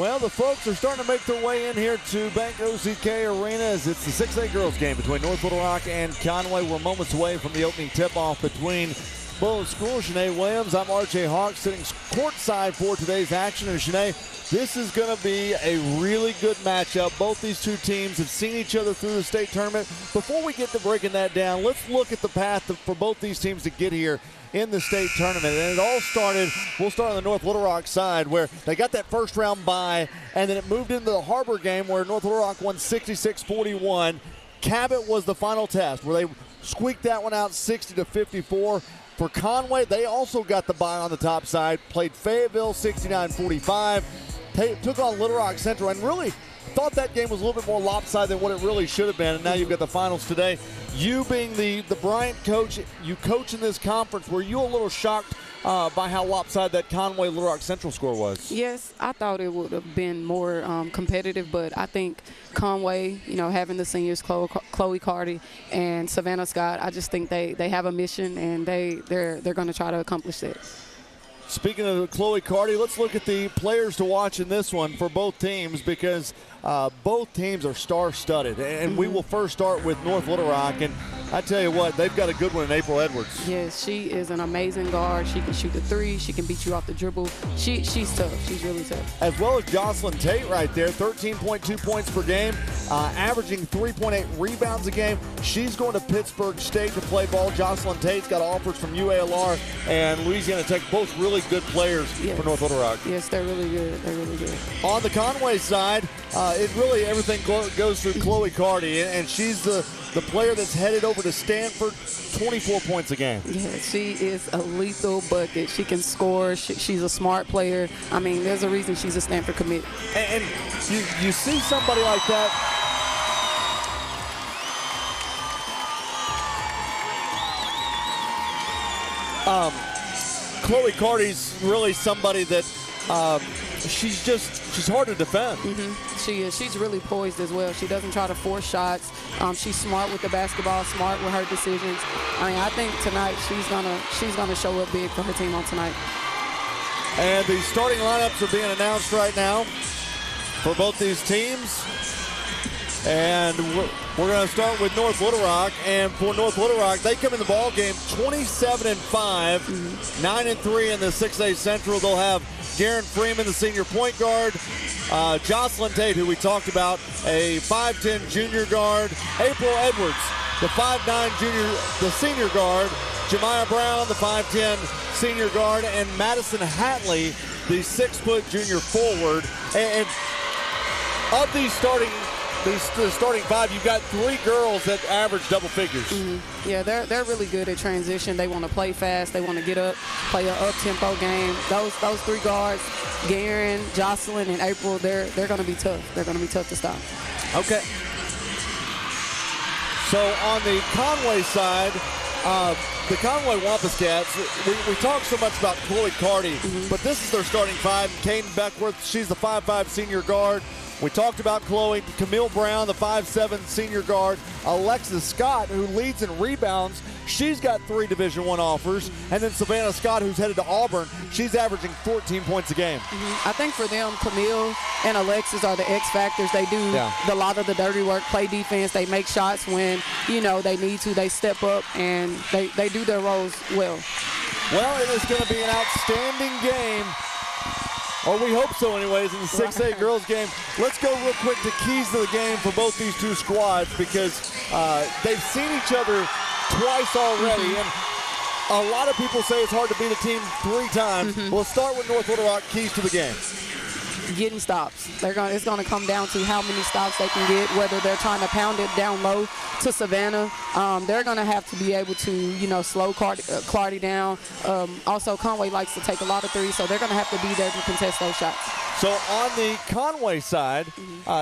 Well, the folks are starting to make their way in here to Bank OZK Arena as it's the 6A girls game between North Little Rock and Conway. We're moments away from the opening tip-off between both schools. Shanae Williams, I'm RJ Hawk, sitting courtside for today's action. And Shanae, this is going to be a really good matchup. Both these two teams have seen each other through the state tournament. Before we get to breaking that down, let's look at the path for both these teams to get here in the state tournament. And it all started, we'll start on the North Little Rock side, where they got that first round bye, and then it moved into the Harbor game where North Little Rock won 66-41. Cabot was the final test where they squeaked that one out 60-54. For Conway, they also got the bye on the top side, played Fayetteville 69-45, took on Little Rock Central, and really thought that game was a little bit more lopsided than what it really should have been. And now you've got the finals today. You being the Bryant coach, you coach in this conference, were you a little shocked by how lopsided that Conway Little Rock Central score was? Yes, I thought it would have been more competitive, but I think Conway, having the seniors, Chloe Carty and Savannah Scott, I just think they have a mission, and they're going to try to accomplish it. Speaking of Chloe Carty, let's look at the players to watch in this one for both teams, because both teams are star-studded. And we will first start with North Little Rock. And I tell you what, they've got a good one in April Edwards. Yes, she is an amazing guard. She can shoot the three. She can beat you off the dribble. She's tough. She's really tough. As well as Jocelyn Tate right there, 13.2 points per game, averaging 3.8 rebounds a game. She's going to Pittsburgh State to play ball. Jocelyn Tate's got offers from UALR and Louisiana Tech, both really good players for North Little Rock. Yes, they're really good. They're really good. On the Conway side, it really everything goes through Chloe Carty, and she's the player that's headed over to Stanford, 24 points a game. Yeah, she is a lethal bucket. She can score. She's a smart player. I mean, there's a reason she's a Stanford commit. And you see somebody like that. Chloe Carty's really somebody that she's hard to defend. She is. She's really poised as well. She doesn't try to force shots. She's smart with the basketball, smart with her decisions. I mean, I think tonight she's gonna show up big for her team on tonight. And the starting lineups are being announced right now for both these teams. And we're going to start with North Little Rock. And for North Little Rock, they come in the ball game 27-5, 9-3 in the 6A Central. They'll have Garen Freeman, the senior point guard, Jocelyn Tate, who we talked about, a 5'10 junior guard, April Edwards, the 5'9 junior, the senior guard, Jemiah Brown, the 5'10 senior guard, and Madison Hatley, the 6-foot junior forward. And of these starting five, you've got three girls that average double figures. Yeah, they're really good at transition. They want to play fast. They want to get up, play an up-tempo game. Those three guards, Garen, Jocelyn, and April, they're going to be tough. They're going to be tough to stop. Okay. So on the Conway side, the Conway Wampus Cats, we talk so much about Chloe Carty, but this is their starting five. Caden Beckworth, she's the 5'5 senior guard. We talked about Chloe. Camille Brown, the 5'7 senior guard. Alexis Scott, who leads in rebounds. She's got 3 Division I offers. And then Savannah Scott, who's headed to Auburn. She's averaging 14 points a game. I think for them, Camille and Alexis are the X factors. They do a lot of the dirty work, play defense. They make shots when, they need to. They step up, and they do their roles well. Well, it is going to be an outstanding game. Or we hope so anyways, in the 6A girls game. Let's go real quick to keys to the game for both these two squads, because they've seen each other twice already. And a lot of people say it's hard to beat a team 3 times. We'll start with North Little Rock, keys to the game. Getting stops. It's going to come down to how many stops they can get, whether they're trying to pound it down low to Savannah. They're going to have to be able to, slow Clardy down. Also, Conway likes to take a lot of threes, so they're going to have to be there to contest those shots. So on the Conway side,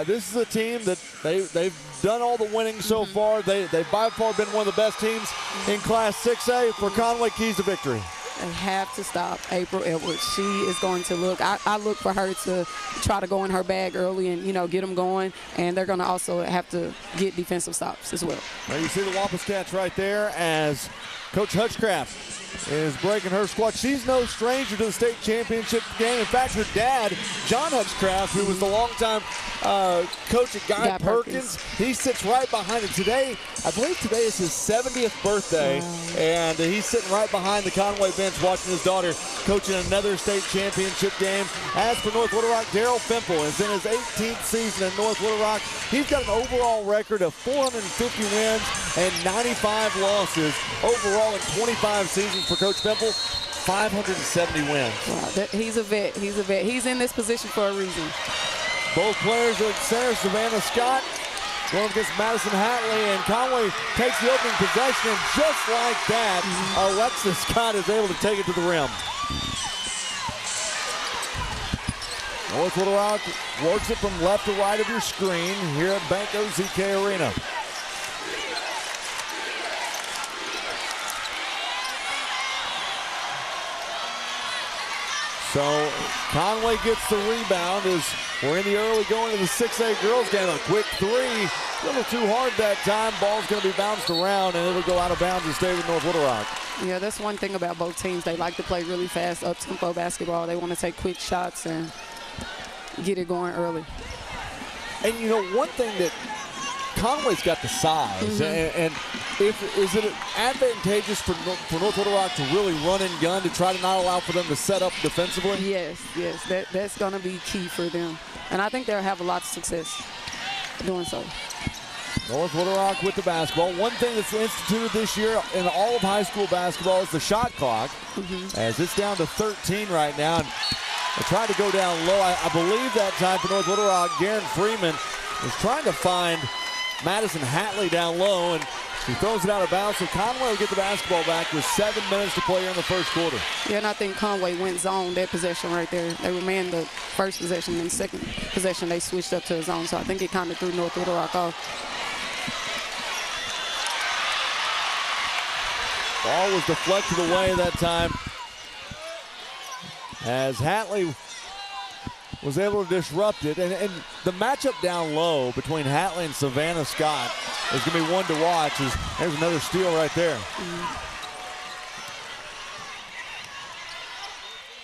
this is a team that they've done all the winning so far. They've by far been one of the best teams in Class 6A. For Conway, keys to victory. They have to stop April Edwards. She is going to look. I look for her to try to go in her bag early and, get them going. And they're going to also have to get defensive stops as well. Now you see the Wampus Cats right there as Coach Hutchcraft is breaking her squad. She's no stranger to the state championship game. In fact, her dad, John Hutchcraft, who was the longtime coach at Guy Perkins, he sits right behind him. Today, I believe today is his 70th birthday, and he's sitting right behind the Conway bench watching his daughter coaching another state championship game. As for North Little Rock, Daryl Fimple is in his 18th season at North Little Rock. He's got an overall record of 450 wins and 95 losses overall in 25 seasons for Coach Fimple. 570 wins. Wow, he's a vet. He's a vet. He's in this position for a reason. Both players are at center. Savannah Scott going against Madison Hatley, and Conway takes the opening possession, and just like that, Alexis Scott is able to take it to the rim. North Little Rock works it from left to right of your screen here at Banco ZK Arena. So Conway gets the rebound as we're in the early going to the 6A girls game. A quick three, a little too hard that time. Ball's going to be bounced around, and it'll go out of bounds and stay with North Little Rock. Yeah, that's one thing about both teams. They like to play really fast, up-tempo basketball. They want to take quick shots and get it going early. And, you know, one thing that Conway's got the size, and is it advantageous for North Little Rock to really run and gun to try to not allow for them to set up defensively? Yes, that's going to be key for them. And I think they'll have a lot of success doing so. North Little Rock with the basketball. One thing that's instituted this year in all of high school basketball is the shot clock, as it's down to 13 right now. And they tried to go down low. I believe that time for North Little Rock, Garen Freeman is trying to find Madison Hatley down low, and she throws it out of bounds. So Conway will get the basketball back with 7 minutes to play here in the first quarter. Yeah, and I think Conway went zone that possession right there. They remained the first possession, and second possession they switched up to a zone. So I think it kind of threw North Little Rock off. Ball was deflected away that time, as Hatley was able to disrupt it. And the matchup down low between Hatley and Savannah Scott is going to be one to watch. There's another steal right there.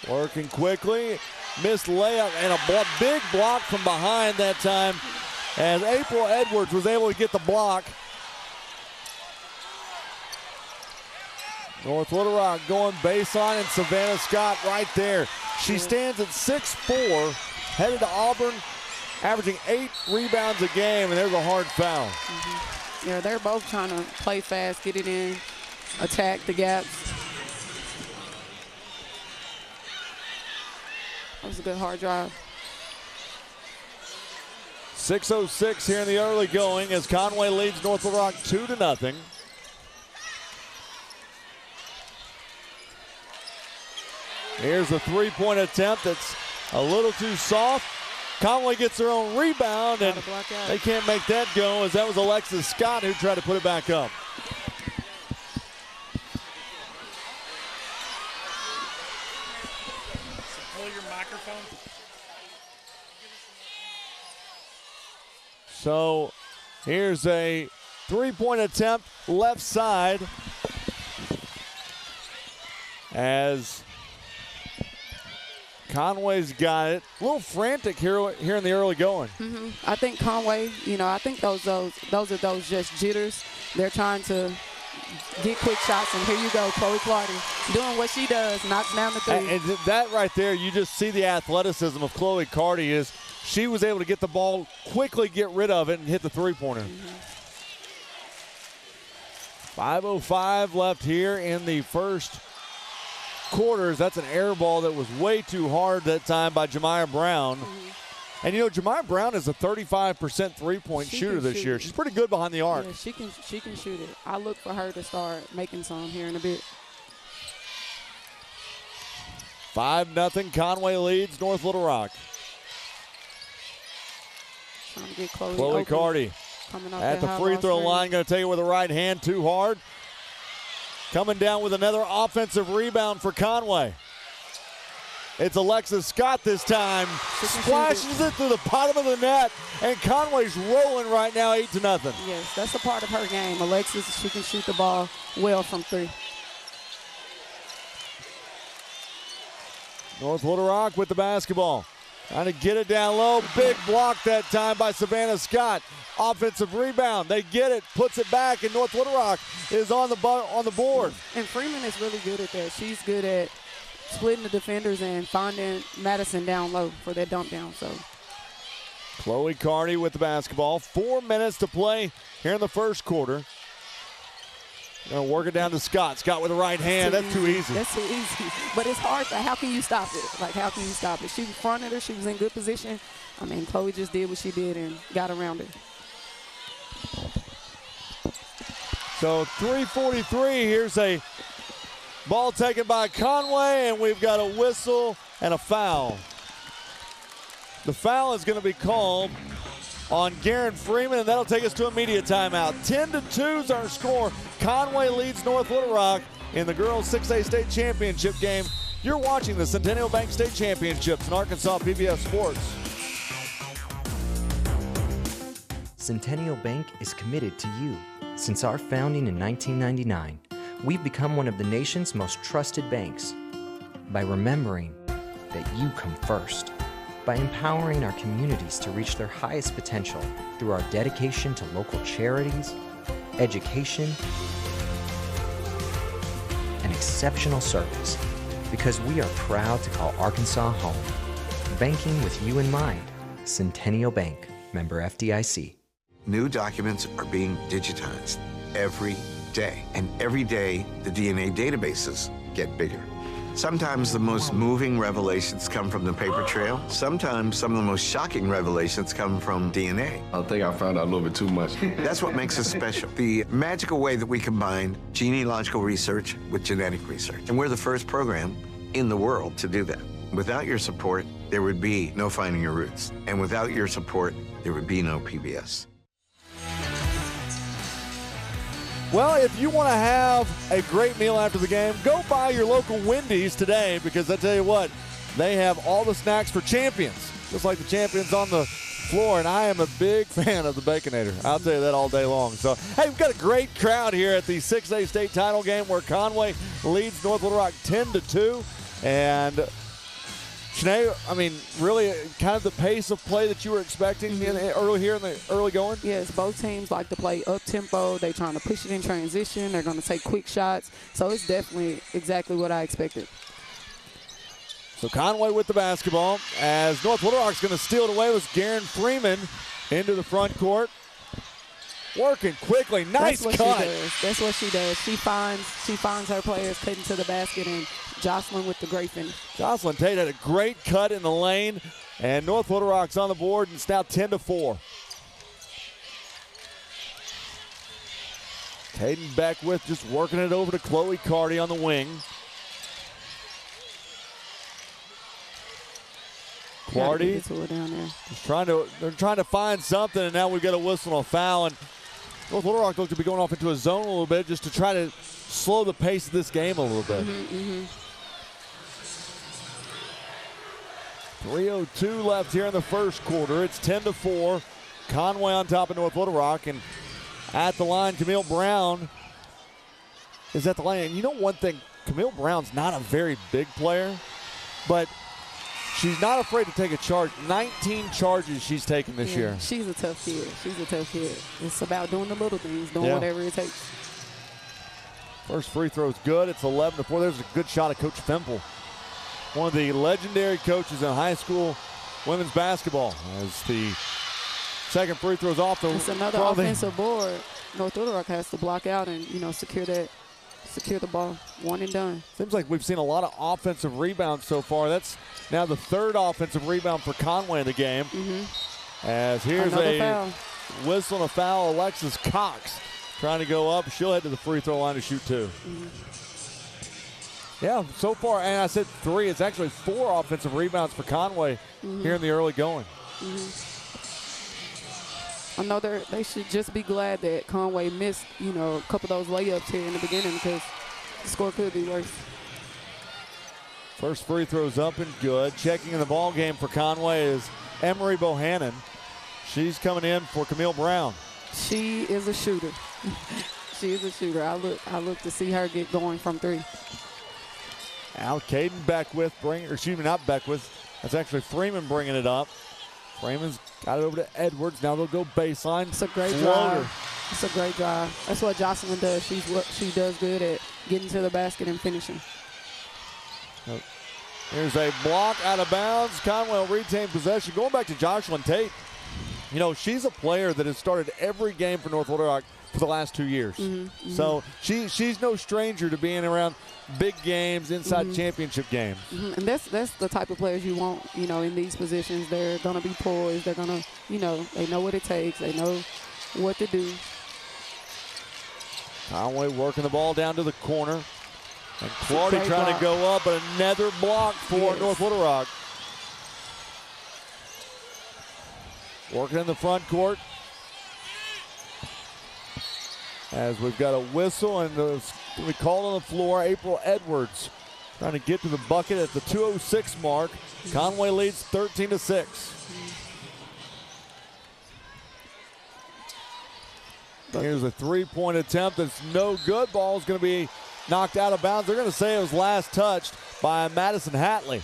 Working quickly, missed layup, and a big block from behind that time, as April Edwards was able to get the block. North Little Rock going baseline, and Savannah Scott right there. She stands at 6'4", headed to Auburn, averaging 8 rebounds a game, and there's a hard foul. Yeah, they're both trying to play fast, get it in, attack the gaps. That was a good hard drive. 6:06 here in the early going as Conway leads North Little Rock 2-0. Here's a three-point attempt that's a little too soft. Conway gets their own rebound, and they can't make that go, as that was Alexis Scott who tried to put it back up. Pull your microphone. So here's a three-point attempt left side, as Conway's got it. A little frantic here in the early going. I think Conway, I think those are just jitters. They're trying to get quick shots, and here you go, Chloe Clardy doing what she does, knocks down the three. And that right there, you just see the athleticism of Chloe Clardy. Is she was able to get the ball, quickly get rid of it, and hit the three-pointer. 5:05 left here in the first quarters. That's an air ball that was way too hard that time by Jemiah Brown. And Jemiah Brown is a 35% three-point shooter this year. She's pretty good behind the arc. Yeah, she can shoot it. I look for her to start making some here in a bit. 5-0. Conway leads North Little Rock. Trying to get Chloe Clardy at the free throw line, going to take it with the right hand, too hard. Coming down with another offensive rebound for Conway. It's Alexis Scott this time. Splashes it to the bottom of the net, and Conway's rolling right now, 8-0. Yes, that's a part of her game. Alexis, she can shoot the ball well from three. North Little Rock with the basketball. Trying to get it down low. Big block that time by Savannah Scott. Offensive rebound. They get it, puts it back, and North Little Rock is on the board. And Freeman is really good at that. She's good at splitting the defenders and finding Madison down low for that dump down. So Chloe Carney with the basketball. 4 minutes to play here in the first quarter. Gonna work it down to Scott. Scott with the right hand. That's too easy. That's too easy. But it's hard. How can you stop it? Like, how can you stop it? She fronted her. She was in good position. I mean, Chloe just did what she did and got around it. So 3:43. Here's a ball taken by Conway, and we've got a whistle and a foul. The foul is going to be called on Garen Freeman, and that'll take us to a media timeout. 10-2 is our score. Conway leads North Little Rock in the girls 6A state championship game. You're watching the Centennial Bank State Championships in Arkansas PBS Sports. Centennial Bank is committed to you. Since our founding in 1999, we've become one of the nation's most trusted banks by remembering that you come first, by empowering our communities to reach their highest potential through our dedication to local charities, education, and exceptional service, because we are proud to call Arkansas home. Banking with you in mind. Centennial Bank, member FDIC. New documents are being digitized every day, and every day the DNA databases get bigger. Sometimes the most moving revelations come from the paper trail. Sometimes some of the most shocking revelations come from DNA. I think I found out a little bit too much. That's what makes us special. The magical way that we combine genealogical research with genetic research. And we're the first program in the world to do that. Without your support, there would be no Finding Your Roots. And without your support, there would be no PBS. Well, if you want to have a great meal after the game, go by your local Wendy's today, because I tell you what, they have all the snacks for champions, just like the champions on the floor, and I am a big fan of the Baconator. I'll tell you that all day long. So, hey, we've got a great crowd here at the 6A state title game where Conway leads North Little Rock 10-2, and Shanae, I mean, really kind of the pace of play that you were expecting early here in the early going? Yes, both teams like to play up-tempo. They're trying to push it in transition. They're going to take quick shots. So it's definitely exactly what I expected. So Conway with the basketball as North Little Rock's going to steal it away with Garen Freeman into the front court. Working quickly. Nice cut. That's what she does. She finds her players cutting to the basket, and Jocelyn with the great finish. Jocelyn Tate had a great cut in the lane, and North Little Rock's on the board, and it's now 10-4. Caden Beckwith just working it over to Chloe Carty on the wing. Carty they're trying to find something, and now we've got a whistle and a foul, and North Little Rock looks to be going off into a zone a little bit just to try to slow the pace of this game a little bit. 3:02 left here in the first quarter. It's 10-4. Conway on top of North Little Rock, and at the line, Camille Brown is at the line. And you know one thing, Camille Brown's not a very big player, but she's not afraid to take a charge. 19 charges she's taken this year. She's a tough kid. It's about doing the little things, doing whatever it takes. First free throw's good. It's 11-4. There's a good shot of Coach Fempel, one of the legendary coaches in high school women's basketball. As the second free throw's off the It's another offensive board. North Little Rock has to block out and, secure the ball. One and done. Seems like we've seen a lot of offensive rebounds so far. That's now the third offensive rebound for Conway in the game. As here's another foul. Whistle and a foul. Alexis Cox trying to go up. She'll head to the free throw line to shoot two. Yeah, so far, and I said three. It's actually 4 offensive rebounds for Conway here in the early going. I know they should just be glad that Conway missed, a couple of those layups here in the beginning, because the score could be worse. First free throw's up and good. Checking in the ball game for Conway is Emery Bohannon. She's coming in for Camille Brown. She is a shooter. She is a shooter. I look to see her get going from 3. Now Caden Beckwith not Beckwith. That's actually Freeman bringing it up. Freeman's got it over to Edwards. Now they'll go baseline. It's a great floater. drive. It's a great drive. That's what Jocelyn does. She does good at getting to the basket and finishing. Here's a block out of bounds. Conway will retain possession. Going back to Jocelyn Tate, you know, she's a player that has started every game for North Little Rock for the last 2 years. So she's no stranger to being around big games, inside championship games. And that's the type of players you want, you know, in these positions. They're going to be poised. They're going to, you know, they know what it takes. They know what to do. Conway working the ball down to the corner. And Clardy trying to go up, but another block for North Little Rock. Working in the front court. As we've got a whistle and we call on the floor. April Edwards trying to get to the bucket at the 2:06 mark. Conway leads 13-6. Here's a three-point attempt that's no good. Ball's going to be knocked out of bounds. They're going to say it was last touched by Madison Hatley.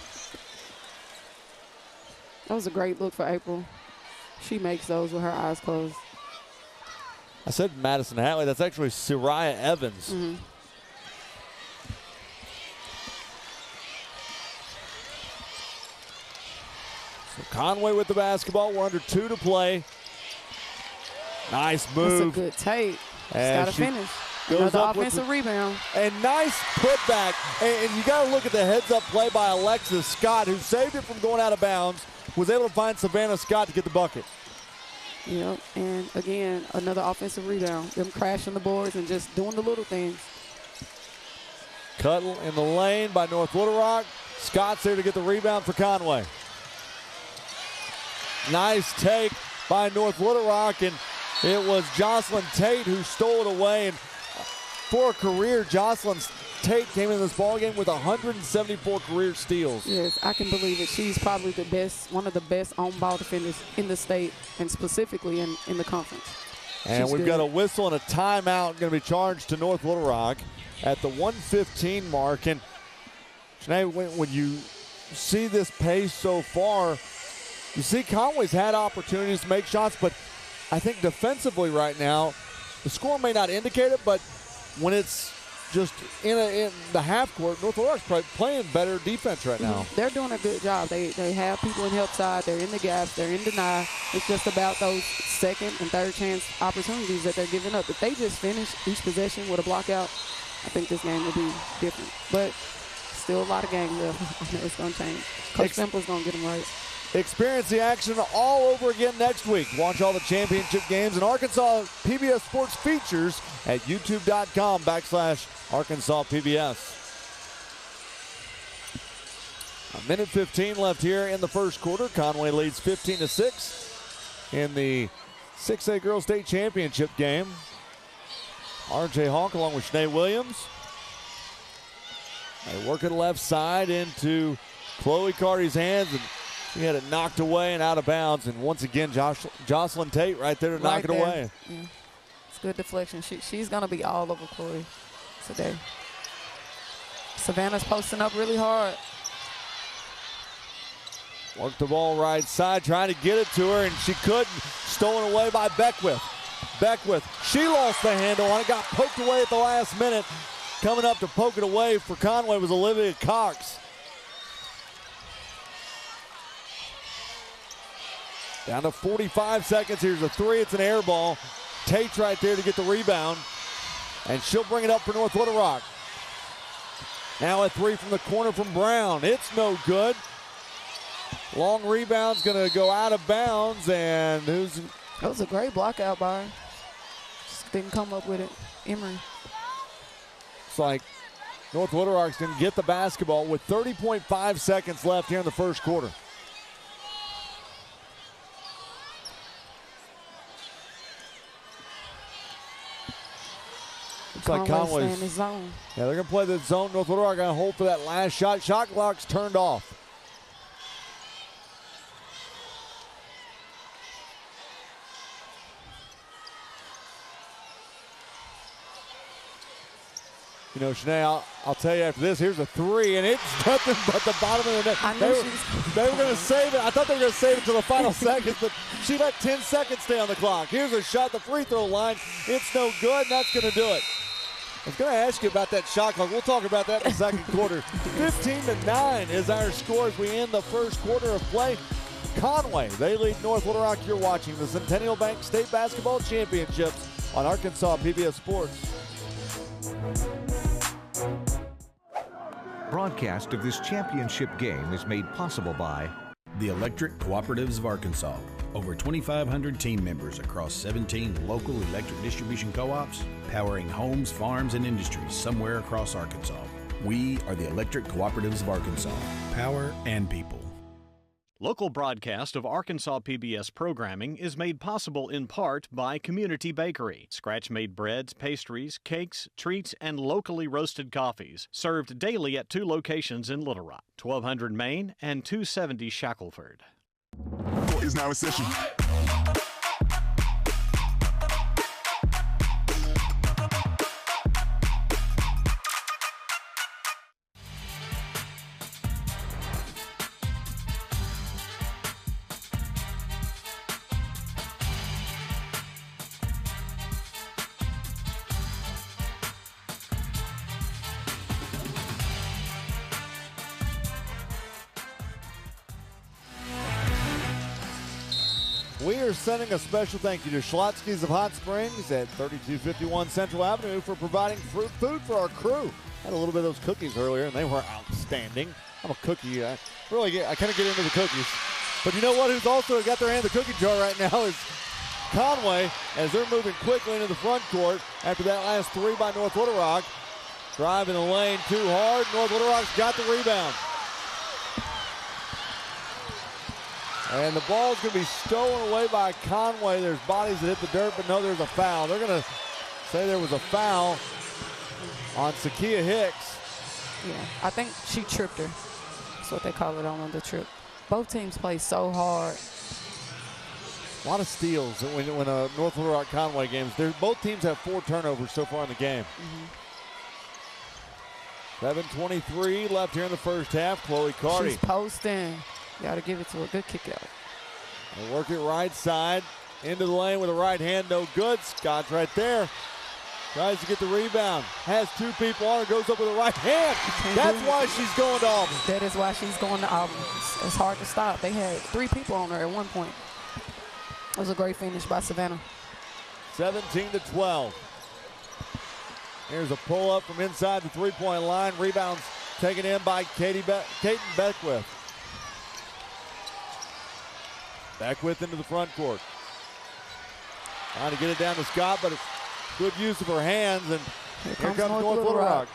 That was a great look for April. She makes those with her eyes closed. I said Madison Hatley. That's actually Sariah Evans. So Conway with the basketball. We're under 2 to play. Nice move. That's a good take. She's got to finish. Another offensive rebound. And nice putback. And you got to look at the heads-up play by Alexis Scott, who saved it from going out of bounds, was able to find Savannah Scott to get the bucket. Yep, and again, another offensive rebound. Them crashing the boards and just doing the little things. Cuttle in the lane by North Little Rock. Scott's there to get the rebound for Conway. Nice take by North Little Rock, and it was Jocelyn Tate who stole it away. And for a career, Jocelyn Tate came in this ballgame with 174 career steals. Yes, I can believe it. She's probably the best, one of the best on-ball defenders in the state and specifically in the conference. And we've got a whistle and a timeout going to be charged to North Little Rock at the 1:15 mark. And Sinead, when you see this pace so far, you see Conway's had opportunities to make shots, but I think defensively right now, the score may not indicate it, but when it's just in the half court, North Little Rock's probably playing better defense right now. They're doing a good job. They have people in help side. They're in the gaps. They're in deny. It's just about those second and third chance opportunities that they're giving up. If they just finish each possession with a block out, I think this game will be different. But still a lot of games left. I know it's going to change. Coach Simple's going to get them right. Experience the action all over again next week. Watch all the championship games and Arkansas PBS Sports features at youtube.com/Arkansas PBS. A minute 15 left here in the first quarter. Conway leads 15-6 in the 6A Girls State Championship game. R.J. Hawk along with Sinead Williams. They work it left side into Chloe Carty's hands, and she had it knocked away and out of bounds. And once again, Jocelyn Tate right there to knock it away. Yeah. It's good deflection. She's going to be all over Chloe today. Savannah's posting up really hard. Worked the ball right side, trying to get it to her, and she couldn't. Stolen away by Beckwith. Beckwith, she lost the handle on it, got poked away at the last minute. Coming up to poke it away for Conway was Olivia Cox. Down to 45 seconds. Here's a three. It's an air ball. Tate's right there to get the rebound. And she'll bring it up for North Little Rock. Now a three from the corner from Brown. It's no good. Long rebound's going to go out of bounds. And who's... That was a great block out by her. Just didn't come up with it. Emery. It's like North Little Rock's going to get the basketball with 30.5 seconds left here in the first quarter. Looks like Conway's in his zone. Yeah, they're going to play the zone. North Little Rock going to hold for that last shot. Shot clock's turned off. You know, Shanae, I'll tell you after this, here's a three, and it's nothing but the bottom of the net. They were going to save it. I thought they were going to save it to the final seconds, but she let 10 seconds stay on the clock. Here's a shot, the free throw line. It's no good, and that's going to do it. I was going to ask you about that shot clock. We'll talk about that in the second quarter. 15-9 is our score as we end the first quarter of play. Conway, they lead North Little Rock. You're watching the Centennial Bank State Basketball Championships on Arkansas PBS Sports. Broadcast of this championship game is made possible by the Electric Cooperatives of Arkansas. Over 2,500 team members across 17 local electric distribution co-ops, powering homes, farms, and industries somewhere across Arkansas. We are the Electric Cooperatives of Arkansas. Power and people. Local broadcast of Arkansas PBS programming is made possible in part by Community Bakery. Scratch-made breads, pastries, cakes, treats, and locally roasted coffees. Served daily at 2 locations in Little Rock, 1200 Main and 270 Shackelford. Is now in session. We are sending a special thank you to Schlotzsky's of Hot Springs at 3251 Central Avenue for providing food for our crew. Had a little bit of those cookies earlier, and they were outstanding. I'm a cookie. I kind of get into the cookies. But you know what? Who's also got their hand in the cookie jar right now is Conway, as they're moving quickly into the front court after that last three by North Little Rock. Driving the lane too hard. North Little Rock's got the rebound. And the ball's going to be stolen away by Conway. There's bodies that hit the dirt, but no, there's a foul. They're going to say there was a foul on Sakia Hicks. Yeah, I think she tripped her. That's what they call it on the trip. Both teams play so hard. A lot of steals when North Little Rock Conway games. Both teams have 4 turnovers so far in the game. 7:23 left here in the first half. Chloe Carty. She's posting. Got to give it to a good kick out. They work it right side into the lane with a right hand. No good. Scott's right there. Tries to get the rebound. Has 2 people on her. Goes up with a right hand. That's why she's going to Auburn. That is why she's going to Auburn. It's hard to stop. They had 3 people on her at one point. It was a great finish by Savannah. 17-12. Here's a pull-up from inside the three-point line. Rebounds taken in by Katie Beckwith. Beckwith into the front court. Trying to get it down to Scott, but it's good use of her hands. And here comes North Little Rock.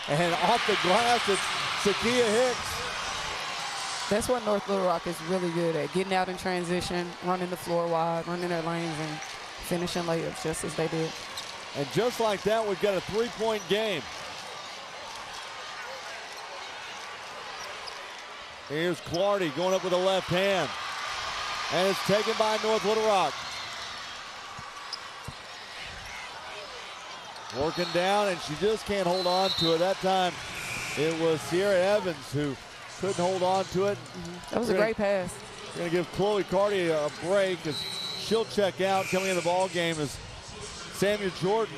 And off the glass, it's Sakia Hicks. That's what North Little Rock is really good at, getting out in transition, running the floor wide, running their lanes, and finishing layups just as they did. And just like that, we've got a 3-point game. Here's Clardy going up with a left hand. And it's taken by North Little Rock. Working down, and she just can't hold on to it. That time, it was Sierra Evans who couldn't hold on to it. That was a great pass. We're going to give Chloe Carty a break as she'll check out. Coming in the ball game is Samuel Jordan.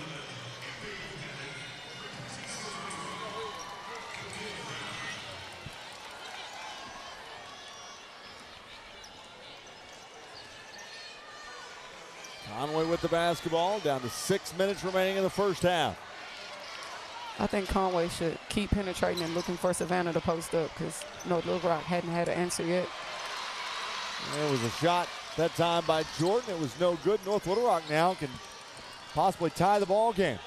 Conway with the basketball, down to 6 minutes remaining in the first half. I think Conway should keep penetrating and looking for Savannah to post up because North Little Rock hadn't had an answer yet. There was a shot that time by Jordan. It was no good. North Little Rock now can possibly tie the ball game.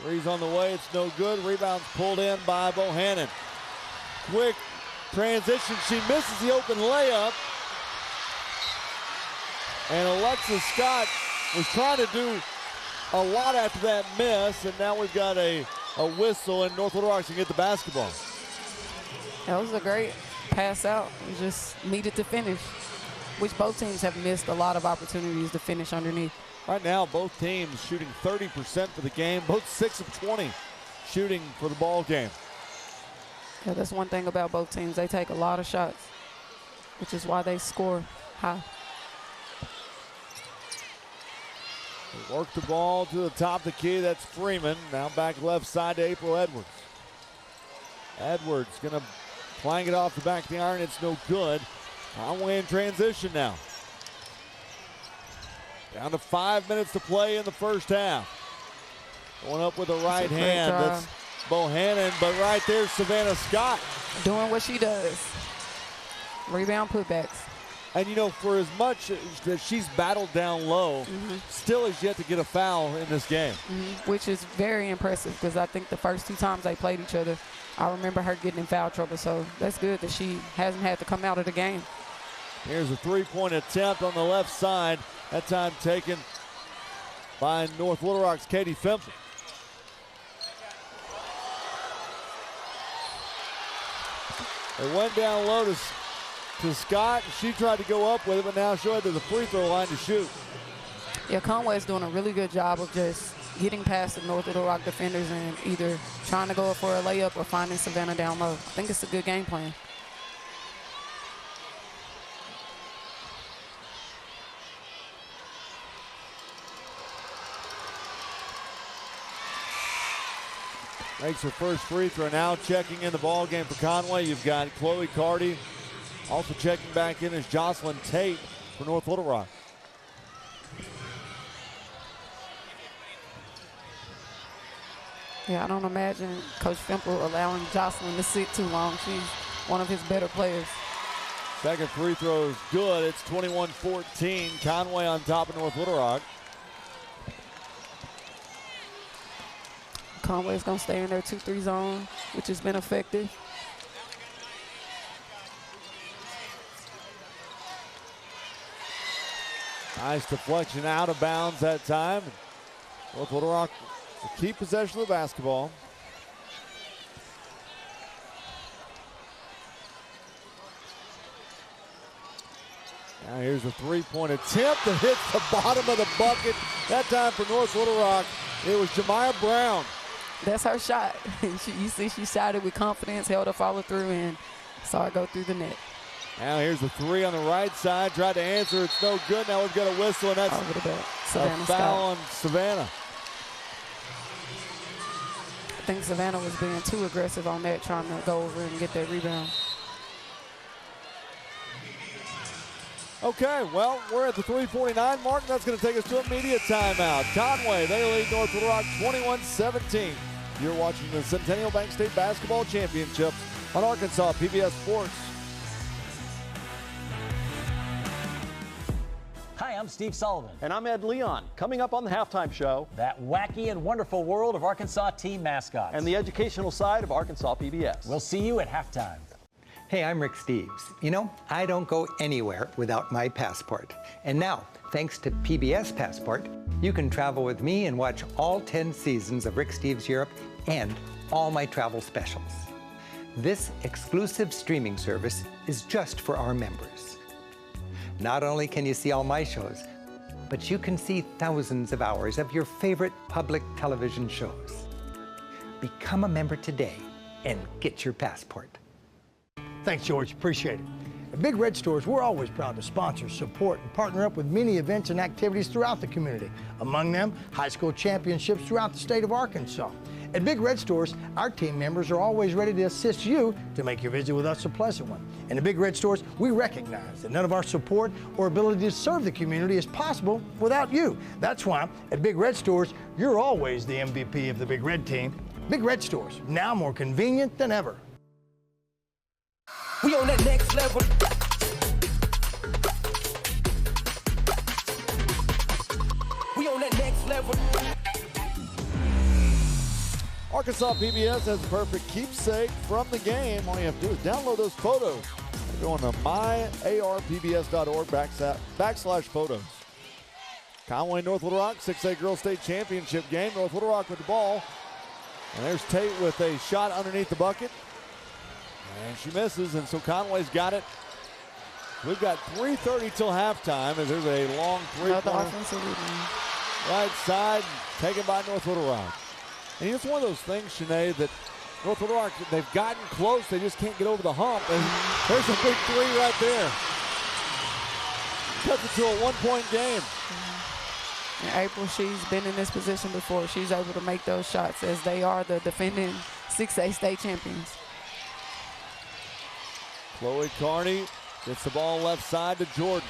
Three's on the way. It's no good. Rebounds pulled in by Bohannon. Quick transition. She misses the open layup. And Alexis Scott was trying to do a lot after that miss, and now we've got a whistle, and North Little Rock can get the basketball. That was a great pass out. We just needed to finish, which both teams have missed a lot of opportunities to finish underneath. Right now, both teams shooting 30% for the game, both 6 of 20 shooting for the ball game. Yeah, that's one thing about both teams. They take a lot of shots, which is why they score high. They work the ball to the top of the key. That's Freeman. Now back left side to April Edwards. Edwards going to flying it off the back of the iron. It's no good. Conway in transition now. Down to 5 minutes to play in the first half. Going up with the right hand. That's Bohannon, but right there's Savannah Scott. Doing what she does. Rebound putbacks. And, you know, for as much that she's battled down low, still has yet to get a foul in this game. Which is very impressive because I think the first 2 times they played each other, I remember her getting in foul trouble. So that's good that she hasn't had to come out of the game. Here's a three-point attempt on the left side. That time taken by North Little Rock's Katie Fempel. It went down low to Scott. She tried to go up with it, but now she'll head to the free throw line to shoot. Yeah, Conway's doing a really good job of just getting past the North Little Rock defenders and either trying to go up for a layup or finding Savannah down low. I think it's a good game plan. Makes her first free throw. Now checking in the ball game for Conway. You've got Chloe Carty. Also checking back in is Jocelyn Tate for North Little Rock. Yeah, I don't imagine Coach Fempel allowing Jocelyn to sit too long. She's one of his better players. Second free throw is good. It's 21-14. Conway on top of North Little Rock. Conway's going to stay in their 2-3 zone, which has been effective. Nice deflection out of bounds that time. North Little Rock will keep possession of the basketball. Now here's a three-point attempt that hits the bottom of the bucket. That time for North Little Rock, it was Jemiah Brown. That's her shot. You see she shot it with confidence, held her follow through, and saw it go through the net. Now here's the three on the right side. Tried to answer. It's no good. Now we've got a whistle, and that's a foul on Savannah. I think Savannah was being too aggressive on that, trying to go over and get that rebound. Okay, well, we're at the 3:49 mark, and that's going to take us to a media timeout. Conway, they lead North Little Rock 21-17. You're watching the Centennial Bank State Basketball Championships on Arkansas PBS Sports. Hi, I'm Steve Sullivan. And I'm Ed Leon. Coming up on the halftime show, that wacky and wonderful world of Arkansas team mascots. And the educational side of Arkansas PBS. We'll see you at halftime. Hey, I'm Rick Steves. You know, I don't go anywhere without my passport. And now, thanks to PBS Passport, you can travel with me and watch all 10 seasons of Rick Steves Europe and all my travel specials. This exclusive streaming service is just for our members. Not only can you see all my shows, but you can see thousands of hours of your favorite public television shows. Become a member today and get your passport. Thanks, George. Appreciate it. At Big Red Stores, we're always proud to sponsor, support, and partner up with many events and activities throughout the community. Among them, high school championships throughout the state of Arkansas. At Big Red Stores, our team members are always ready to assist you to make your visit with us a pleasant one. And at Big Red Stores, we recognize that none of our support or ability to serve the community is possible without you. That's why at Big Red Stores, you're always the MVP of the Big Red team. Big Red Stores, now more convenient than ever. We on that next level. We on that next level. Arkansas PBS has the perfect keepsake from the game. All you have to do is download those photos. Go on to myarpbs.org/photos. Conway, North Little Rock, 6A Girls State Championship game. North Little Rock with the ball. And there's Tate with a shot underneath the bucket. And she misses, and so Conway's got it. We've got 3:30 till halftime, and there's a long three-pointer. Right side, taken by North Little Rock. And it's one of those things, Shanae, that North Little Rock, they've gotten close. They just can't get over the hump. And there's a big three right there. Cuts it to a one-point game. And April, she's been in this position before. She's able to make those shots as they are the defending 6A state champions. Chloe Carney gets the ball left side to Jordan.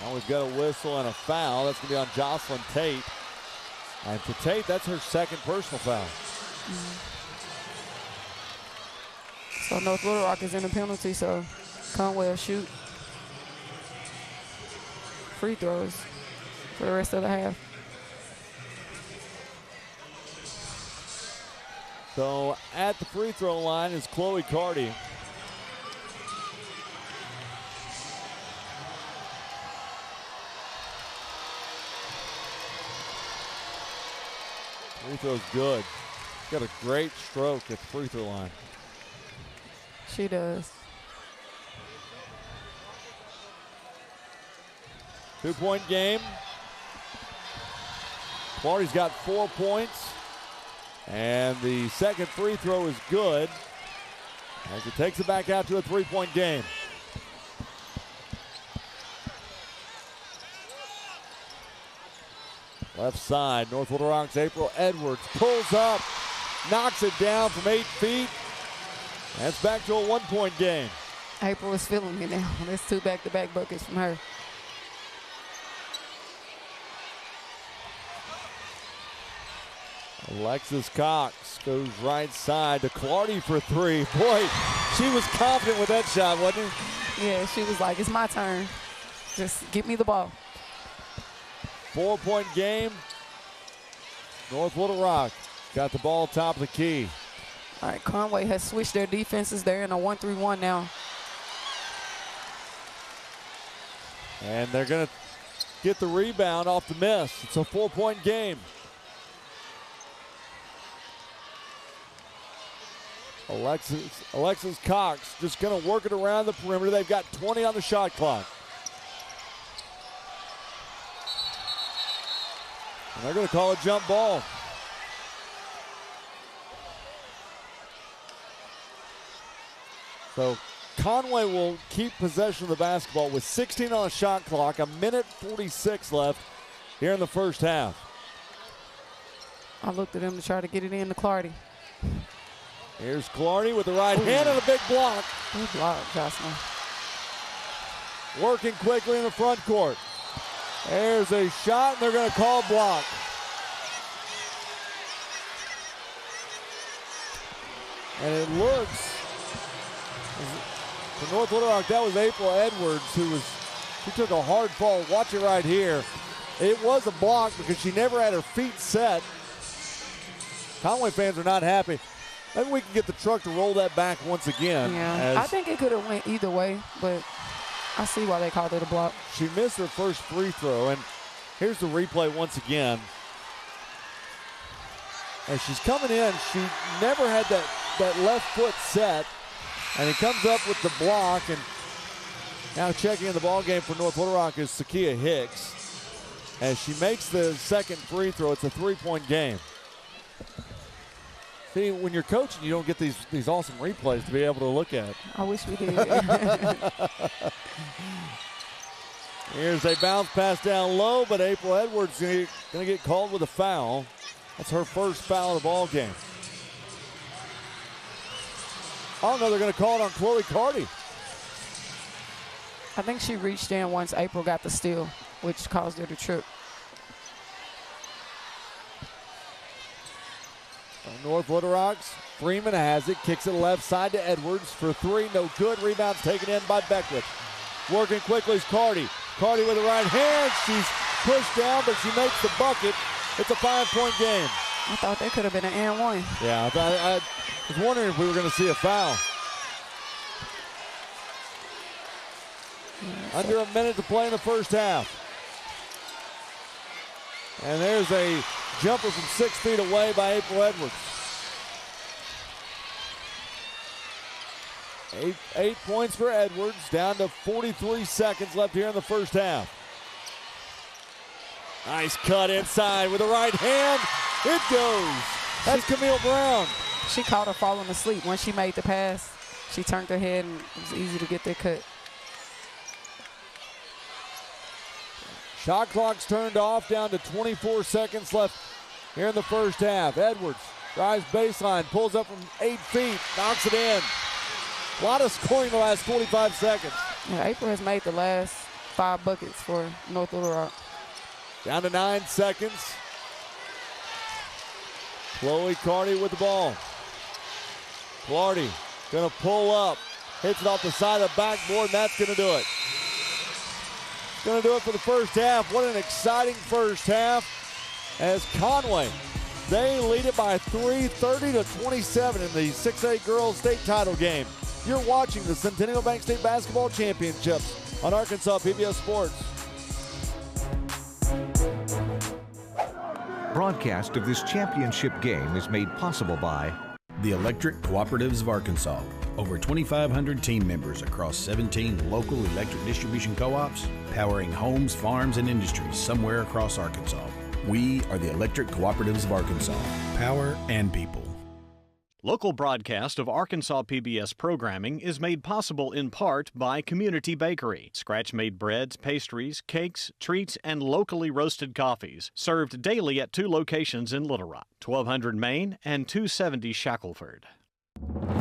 Now we've got a whistle and a foul. That's going to be on Jocelyn Tate. And for Tate, that's her second personal foul. So North Little Rock is in the penalty, so Conway will shoot free throws for the rest of the half. So at the free throw line is Chloe Carty. Free throw's good. Got a great stroke at the free throw line. She does. 2-point game. Clardy's got 4 points. And the second free throw is good as it takes it back out to a 3-point game. Left side, North Little Rock's April Edwards pulls up, knocks it down from 8 feet. That's back to a 1-point game. April is feeling it now. That's 2 back-to-back buckets from her. Alexis Cox goes right side to Clardy for 3. Boy, she was confident with that shot, wasn't she? Yeah, she was like, it's my turn. Just give me the ball. 4-point game. North Little Rock got the ball top of the key. All right, Conway has switched their defenses. They're in a 1-3-1 now. And they're going to get the rebound off the miss. It's a 4-point game. Alexis Cox just going to work it around the perimeter. They've got 20 on the shot clock. And they're going to call a jump ball. So Conway will keep possession of the basketball with 16 on the shot clock, 1:46 left here in the first half. I looked at him to try to get it in to Clardy. Here's Clardy with the right hand and a big block. Good block, Jocelyn. Working quickly in the front court. There's a shot, and they're going to call block. And it looks, for North Little Rock, that was April Edwards she took a hard fall. Watch it right here. It was a block because she never had her feet set. Conway fans are not happy. Maybe we can get the truck to roll that back once again. Yeah, I think it could have went either way, but I see why they called it a block. She missed her first free throw, and here's the replay once again. As she's coming in, she never had that left foot set, and he comes up with the block, and now checking in the ball game for North Little Rock is Sakia Hicks. As she makes the second free throw, it's a 3-point game. See, when you're coaching, you don't get these awesome replays to be able to look at. I wish we did. Here's a bounce pass down low, but April Edwards going to get called with a foul. That's her first foul of the ball game. Oh, no, they're going to call it on Chloe Carty. I think she reached in once April got the steal, which caused her to trip. North Little Rocks, Freeman has it, kicks it left side to Edwards for 3, no good. Rebound's taken in by Beckwith. Working quickly is Carty. Carty with the right hand, she's pushed down, but she makes the bucket. It's a 5-point game. I thought that could have been an and one. Yeah, I was wondering if we were going to see a foul. Under a minute to play in the first half. And there's a jumper from 6 feet away by April Edwards. 8 points for Edwards, down to 43 seconds left here in the first half. Nice cut inside with the right hand. It goes. That's Camille Brown. She caught her falling asleep when she made the pass. She turned her head and it was easy to get that cut. Shot clock's turned off, down to 24 seconds left here in the first half. Edwards drives baseline, pulls up from 8 feet, knocks it in. A lot of scoring the last 45 seconds. Yeah, April has made the last 5 buckets for North Little Rock. Down to 9 seconds. Chloe Carty with the ball. Clardy gonna pull up, hits it off the side of the backboard, and that's gonna do it. Gonna do it for the first half. What an exciting first half as Conway, they lead it by 3, 30-27 in the 6A girls state title game. You're watching the Centennial Bank State Basketball Championships on Arkansas PBS Sports. Broadcast of this championship game is made possible by the Electric Cooperatives of Arkansas. Over 2,500 team members across 17 local electric distribution co-ops, powering homes, farms, and industries somewhere across Arkansas. We are the Electric Cooperatives of Arkansas. Power and people. Local broadcast of Arkansas PBS programming is made possible in part by Community Bakery. Scratch-made breads, pastries, cakes, treats, and locally roasted coffees. Served daily at 2 locations in Little Rock, 1200 Main and 270 Shackelford.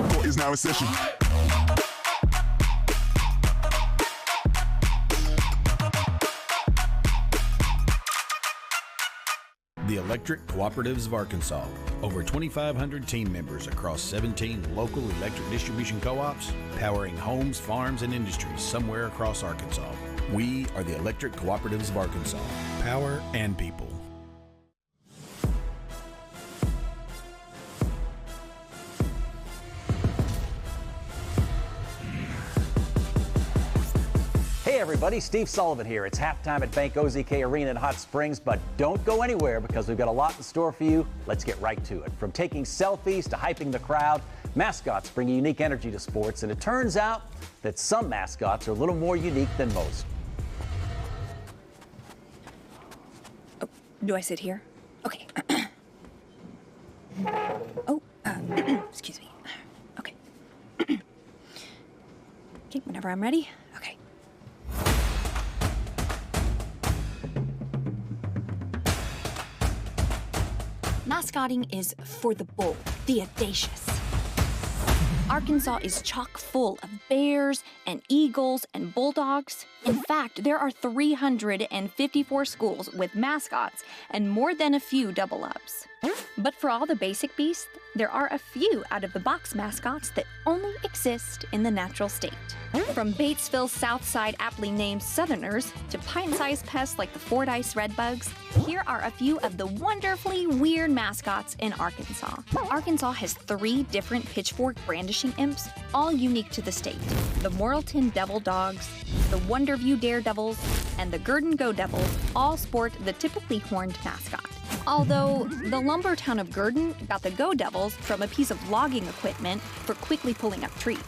Court is now in session. The Electric Cooperatives of Arkansas. Over 2,500 team members across 17 local electric distribution co-ops, powering homes, farms, and industries somewhere across Arkansas. We are the Electric Cooperatives of Arkansas. Power and people. Hey everybody, Steve Sullivan here. It's halftime at Bank OZK Arena in Hot Springs, but don't go anywhere because we've got a lot in store for you. Let's get right to it. From taking selfies to hyping the crowd, mascots bring a unique energy to sports, and it turns out that some mascots are a little more unique than most. Oh, do I sit here? Okay. Excuse me. Okay. Okay, whenever I'm ready. Okay. Mascotting is for the bold, the audacious. Arkansas is chock full of bears and eagles and bulldogs. In fact, there are 354 schools with mascots and more than a few double-ups. But for all the basic beasts, there are a few out-of-the-box mascots that only exist in the natural state. From Batesville's Southside aptly named Southerners to pint-sized pests like the Fordyce redbugs, here are a few of the wonderfully weird mascots in Arkansas. Arkansas has 3 different pitchfork brandishing imps, all unique to the state. The Morrilton Devil Dogs, the Wonderview Daredevils, and the Gurdon Go Devils all sport the typically horned mascot. Although the lumber town of Gurdon got the Go Devils from a piece of logging equipment for quickly pulling up trees.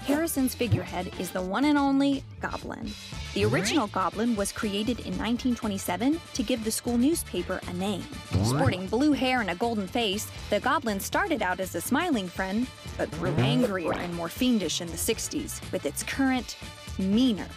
Harrison's figurehead is the one and only Goblin. The original Goblin was created in 1927 to give the school newspaper a name. Sporting blue hair and a golden face, the Goblin started out as a smiling friend, but grew angrier and more fiendish in the 60s with its current, meaner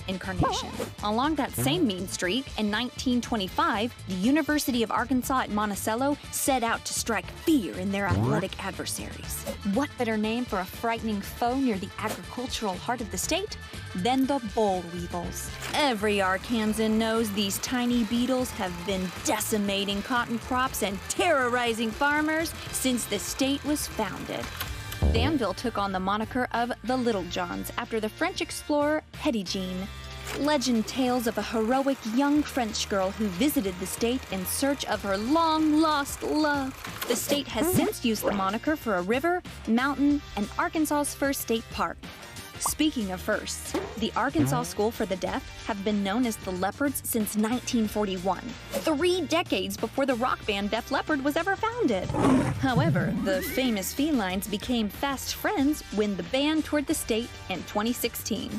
incarnation. Along that same mean streak, in 1925, the University of Arkansas at Monticello set out to strike fear in their athletic adversaries. What better name for a frightening foe near the agricultural heart of the state than the boll weevils? Every Arkansan knows these tiny beetles have been decimating cotton crops and terrorizing farmers since the state was founded. Danville took on the moniker of the Little Johns after the French explorer Petit-Jean. Legend tales of a heroic young French girl who visited the state in search of her long-lost love. The state has since used the moniker for a river, mountain, and Arkansas's first state park. Speaking of firsts, the Arkansas School for the Deaf have been known as the Leopards since 1941, 3 decades before the rock band Def Leppard was ever founded. However, the famous felines became fast friends when the band toured the state in 2016.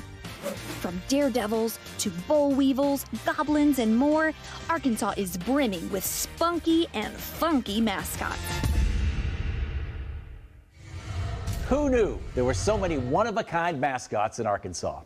From daredevils to boll weevils, goblins, and more, Arkansas is brimming with spunky and funky mascots. Who knew there were so many one-of-a-kind mascots in Arkansas?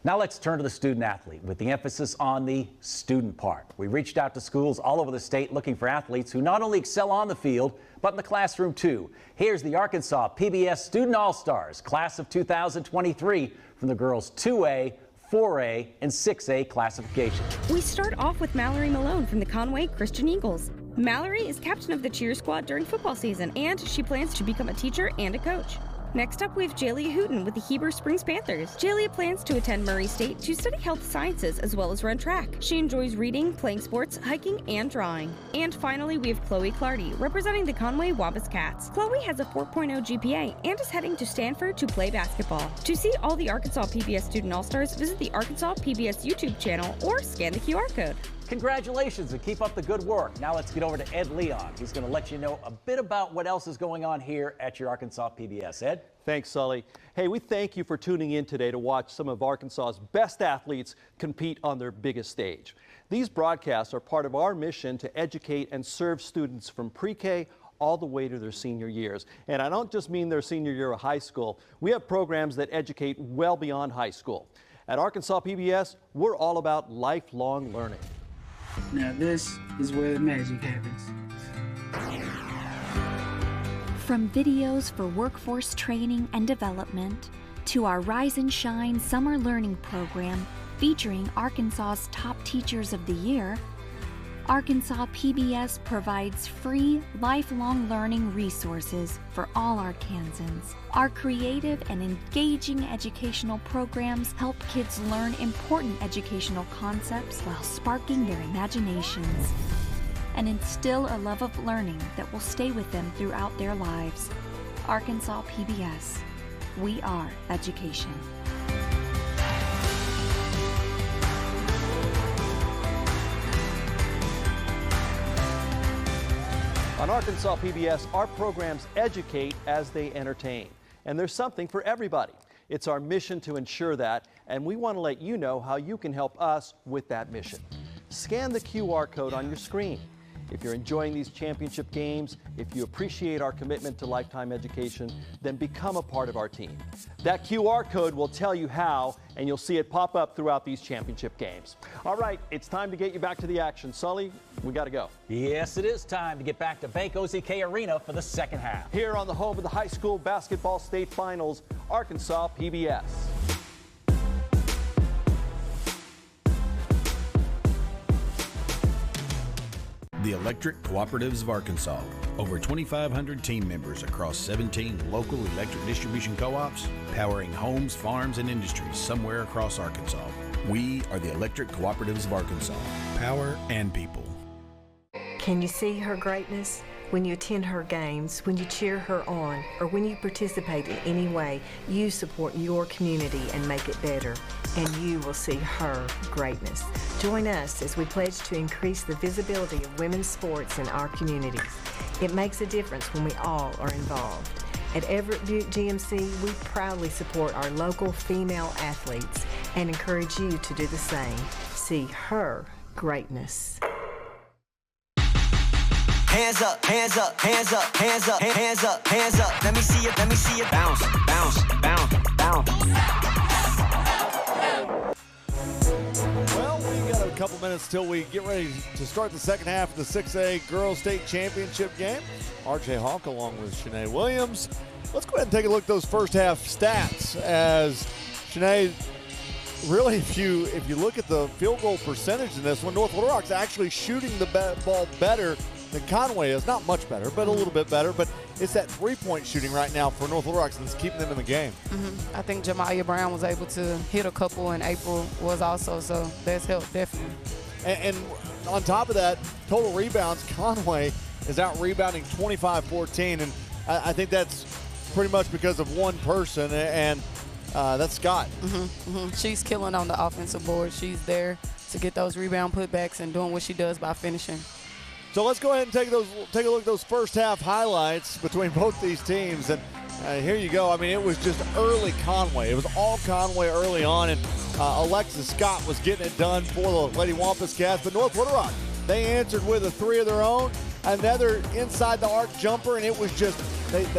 Now let's turn to the student athlete with the emphasis on the student part. We reached out to schools all over the state looking for athletes who not only excel on the field, but in the classroom too. Here's the Arkansas PBS Student All-Stars, class of 2023, from the girls 2A, 4A, and 6A classification. We start off with Mallory Malone from the Conway Christian Eagles. Mallory is captain of the cheer squad during football season, and she plans to become a teacher and a coach. Next up, we have Jalea Hooten with the Heber Springs Panthers. Jalea plans to attend Murray State to study health sciences as well as run track. She enjoys reading, playing sports, hiking, and drawing. And finally, we have Chloe Clardy, representing the Conway Wabash Cats. Chloe has a 4.0 GPA and is heading to Stanford to play basketball. To see all the Arkansas PBS Student All-Stars, visit the Arkansas PBS YouTube channel or scan the QR code. Congratulations and keep up the good work. Now let's get over to Ed Leon. He's going to let you know a bit about what else is going on here at your Arkansas PBS. Ed? Thanks, Sully. Hey, we thank you for tuning in today to watch some of Arkansas's best athletes compete on their biggest stage. These broadcasts are part of our mission to educate and serve students from pre-K all the way to their senior years. And I don't just mean their senior year of high school. We have programs that educate well beyond high school. At Arkansas PBS, we're all about lifelong learning. Now this is where the magic happens. From videos for workforce training and development to our Rise and Shine summer learning program featuring Arkansas's top teachers of the year, Arkansas PBS provides free lifelong learning resources for all Arkansans. Our creative and engaging educational programs help kids learn important educational concepts while sparking their imaginations and instill a love of learning that will stay with them throughout their lives. Arkansas PBS. We are education. On Arkansas PBS, our programs educate as they entertain. And there's something for everybody. It's our mission to ensure that, and we want to let you know how you can help us with that mission. Scan the QR code on your screen. If you're enjoying these championship games, if you appreciate our commitment to lifetime education, then become a part of our team. That QR code will tell you how, and you'll see it pop up throughout these championship games. All right, it's time to get you back to the action. Sully, we got to go. Yes, it is time to get back to Bank OZK Arena for the second half. Here on the home of the high school basketball state finals, Arkansas PBS. The Electric Cooperatives of Arkansas. Over 2,500 team members across 17 local electric distribution co-ops, powering homes, farms, and industries somewhere across Arkansas. We are the Electric Cooperatives of Arkansas. Power and people. Can you see her greatness? When you attend her games, when you cheer her on, or when you participate in any way, you support your community and make it better, and you will see her greatness. Join us as we pledge to increase the visibility of women's sports in our communities. It makes a difference when we all are involved. At Everett Buick GMC, we proudly support our local female athletes and encourage you to do the same. See her greatness. Hands up, hands up, hands up, hands up, hands up, hands up. Let me see it, bounce, bounce, bounce, bounce. Well, we got a couple minutes till we get ready to start the second half of the 6A Girls State Championship game. RJ Hawk along with Shanae Williams. Let's go ahead and take a look at those first half stats as Shanae, really, if you look at the field goal percentage in this one, North Little Rock's actually shooting the ball better than Conway is. Not much better, but a little bit better. But it's that three-point shooting right now for North Little Rock that's keeping them in the game. I think Jemiah Brown was able to hit a couple, and April was also, so that's helped definitely. And on top of that, total rebounds, Conway is out rebounding 25-14, and I think that's pretty much because of one person. And That's Scott. She's killing on the offensive board. She's there to get those rebound putbacks and doing what she does by finishing. So let's go ahead and take a look at those first half highlights between both these teams. And here you go. I mean, it was just early Conway. It was all Conway early on, and Alexis Scott was getting it done for the Lady Wampus Cats. But North Little Rock, they answered with a 3 of their own, another inside the arc jumper, and it was just it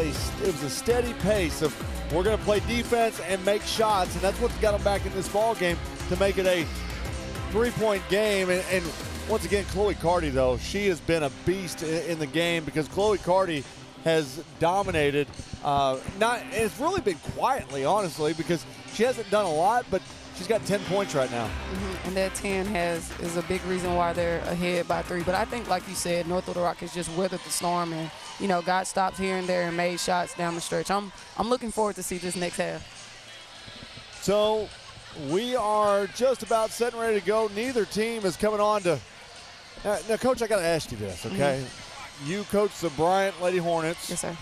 was a steady pace of we're going to play defense and make shots, and that's what's got them back in this ball game to make it a 3-point game. And once again, Chloe Carty, though, she has been a beast in the game because Chloe Carty has dominated. It's really been quietly, honestly, because she hasn't done a lot, but she's got 10 points right now. And that 10 is a big reason why they're ahead by 3. But I think, like you said, North Little Rock has just weathered the storm and, got stops here and there and made shots down the stretch. I'm looking forward to see this next half. So we are just about set and ready to go. Neither team is coming on to now, Coach, I got to ask you this, okay? You coach the Bryant Lady Hornets. Yes, sir.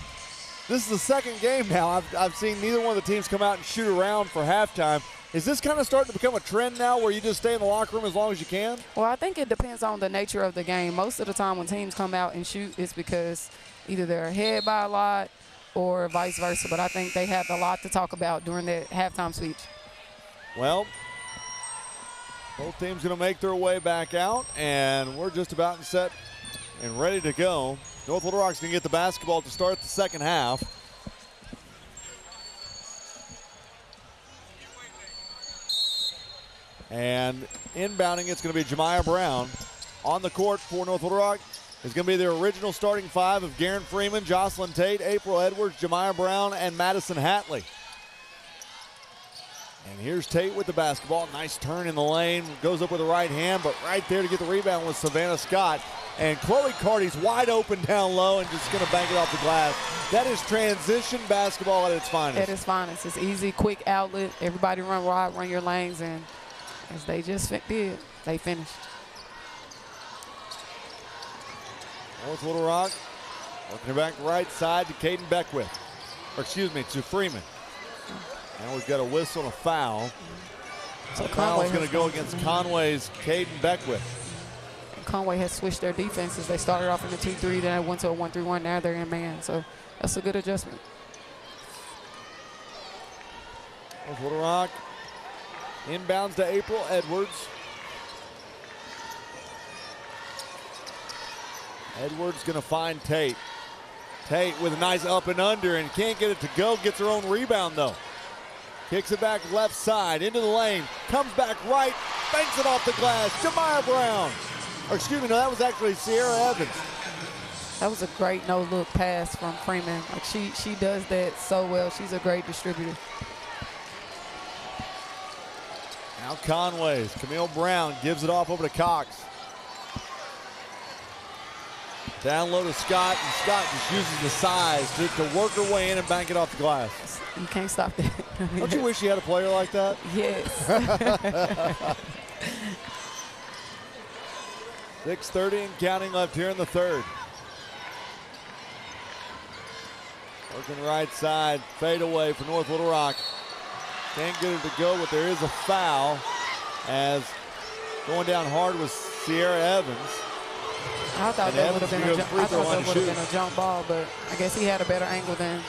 This is the second game now. I've seen neither one of the teams come out and shoot around for halftime. Is this kind of starting to become a trend now where you just stay in the locker room as long as you can? Well, I think it depends on the nature of the game. Most of the time when teams come out and shoot, it's because either they're ahead by a lot or vice versa. But I think they have a lot to talk about during that halftime speech. Well, both teams going to make their way back out, and we're just about set and ready to go. North Little Rock's going to get the basketball to start the second half. And inbounding, it's going to be Jemiah Brown. On the court for North Little Rock is going to be their original starting 5 of Garen Freeman, Jocelyn Tate, April Edwards, Jemiah Brown, and Madison Hatley. And here's Tate with the basketball. Nice turn in the lane. Goes up with the right hand, but right there to get the rebound was Savannah Scott. And Chloe Carty's wide open down low and just going to bank it off the glass. That is transition basketball at its finest. At its finest. It's easy, quick outlet. Everybody run wide, run your lanes, and as they just did, they finished. North Little Rock working it back right side to Caden Beckwith. Or excuse me, to Freeman. Now we've got a whistle and a foul. So the foul is going to go against Conway's Caden Beckwith. Conway has switched their defenses. They started off in the 2-3, then they went to a 1-3-1. Now they're in man, so that's a good adjustment. North Little Rock inbounds to April Edwards. Edwards going to find Tate. Tate with a nice up and under and can't get it to go. Gets her own rebound, though. Kicks it back left side into the lane. Comes back right. Banks it off the glass. Jemiah Brown. Or excuse me, no, that was actually Sierra Evans. That was a great no-look pass from Freeman. Like she does that so well. She's a great distributor. Now Conway's Camille Brown gives it off over to Cox. Down low to Scott, and Scott just uses the size to work her way in and bank it off the glass. You can't stop that. Don't you wish you had a player like that? Yes. 6:30 and counting left here in the third. Working right side, fade away for North Little Rock. Can't get it to go, but there is a foul as going down hard was Sierra Evans. I thought that would have been a jump ball, but I guess he had a better angle than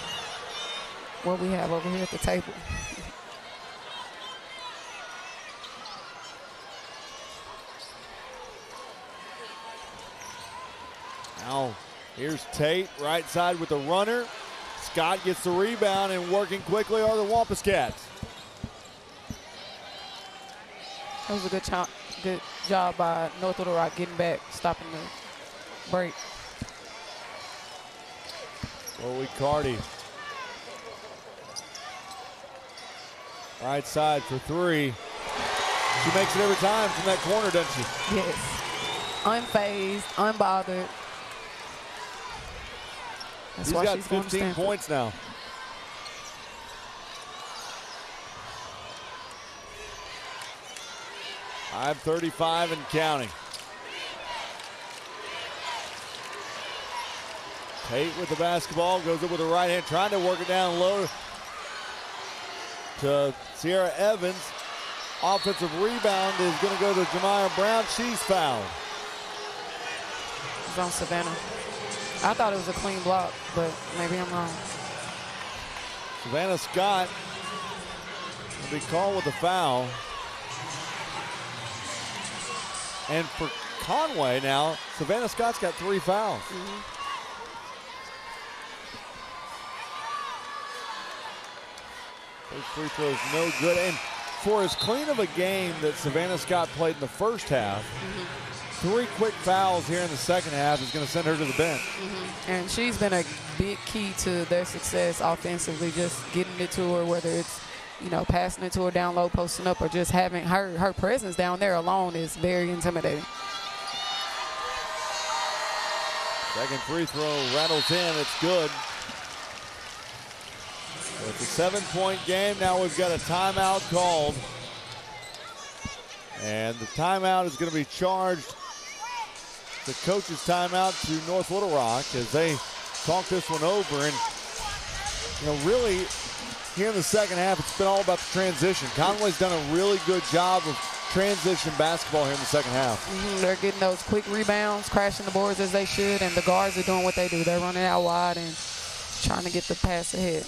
what we have over here at the table. Now here's Tate, right side with the runner. Scott gets the rebound, and working quickly are the Wampus Cats. That was a good job by North Little Rock getting back, stopping the break. Chloe Carty. Right side for 3. She makes it every time from that corner, doesn't she? Yes. Unfazed, unbothered. That's She's why got she's going to 15 Stanford. points now. .535 and counting. Tate with the basketball, goes up with the right hand, trying to work it down low. to Sierra Evans. Offensive rebound is going to go to Jemiah Brown. She's fouled. It's on Savannah. I thought it was a clean block, but maybe I'm wrong. Savannah Scott will be called with a foul. And for Conway now, Savannah Scott's got 3 fouls. Those free throws no good. And for as clean of a game that Savannah Scott played in the first half, 3 quick fouls here in the second half is going to send her to the bench. And she's been a big key to their success offensively, just getting it to her, whether it's, you know, passing it to her down low, posting up, or just having her presence down there alone is very intimidating. Second free throw rattles in. It's good. So it's a 7-point game. Now we've got a timeout called. And the timeout is going to be charged, the coach's timeout, to North Little Rock as they talk this one over. And, you know, really, here in the second half, it's been all about the transition. Conway's done a really good job of transition basketball here in the second half. They're getting those quick rebounds, crashing the boards as they should, and the guards are doing what they do. They're running out wide and trying to get the pass ahead.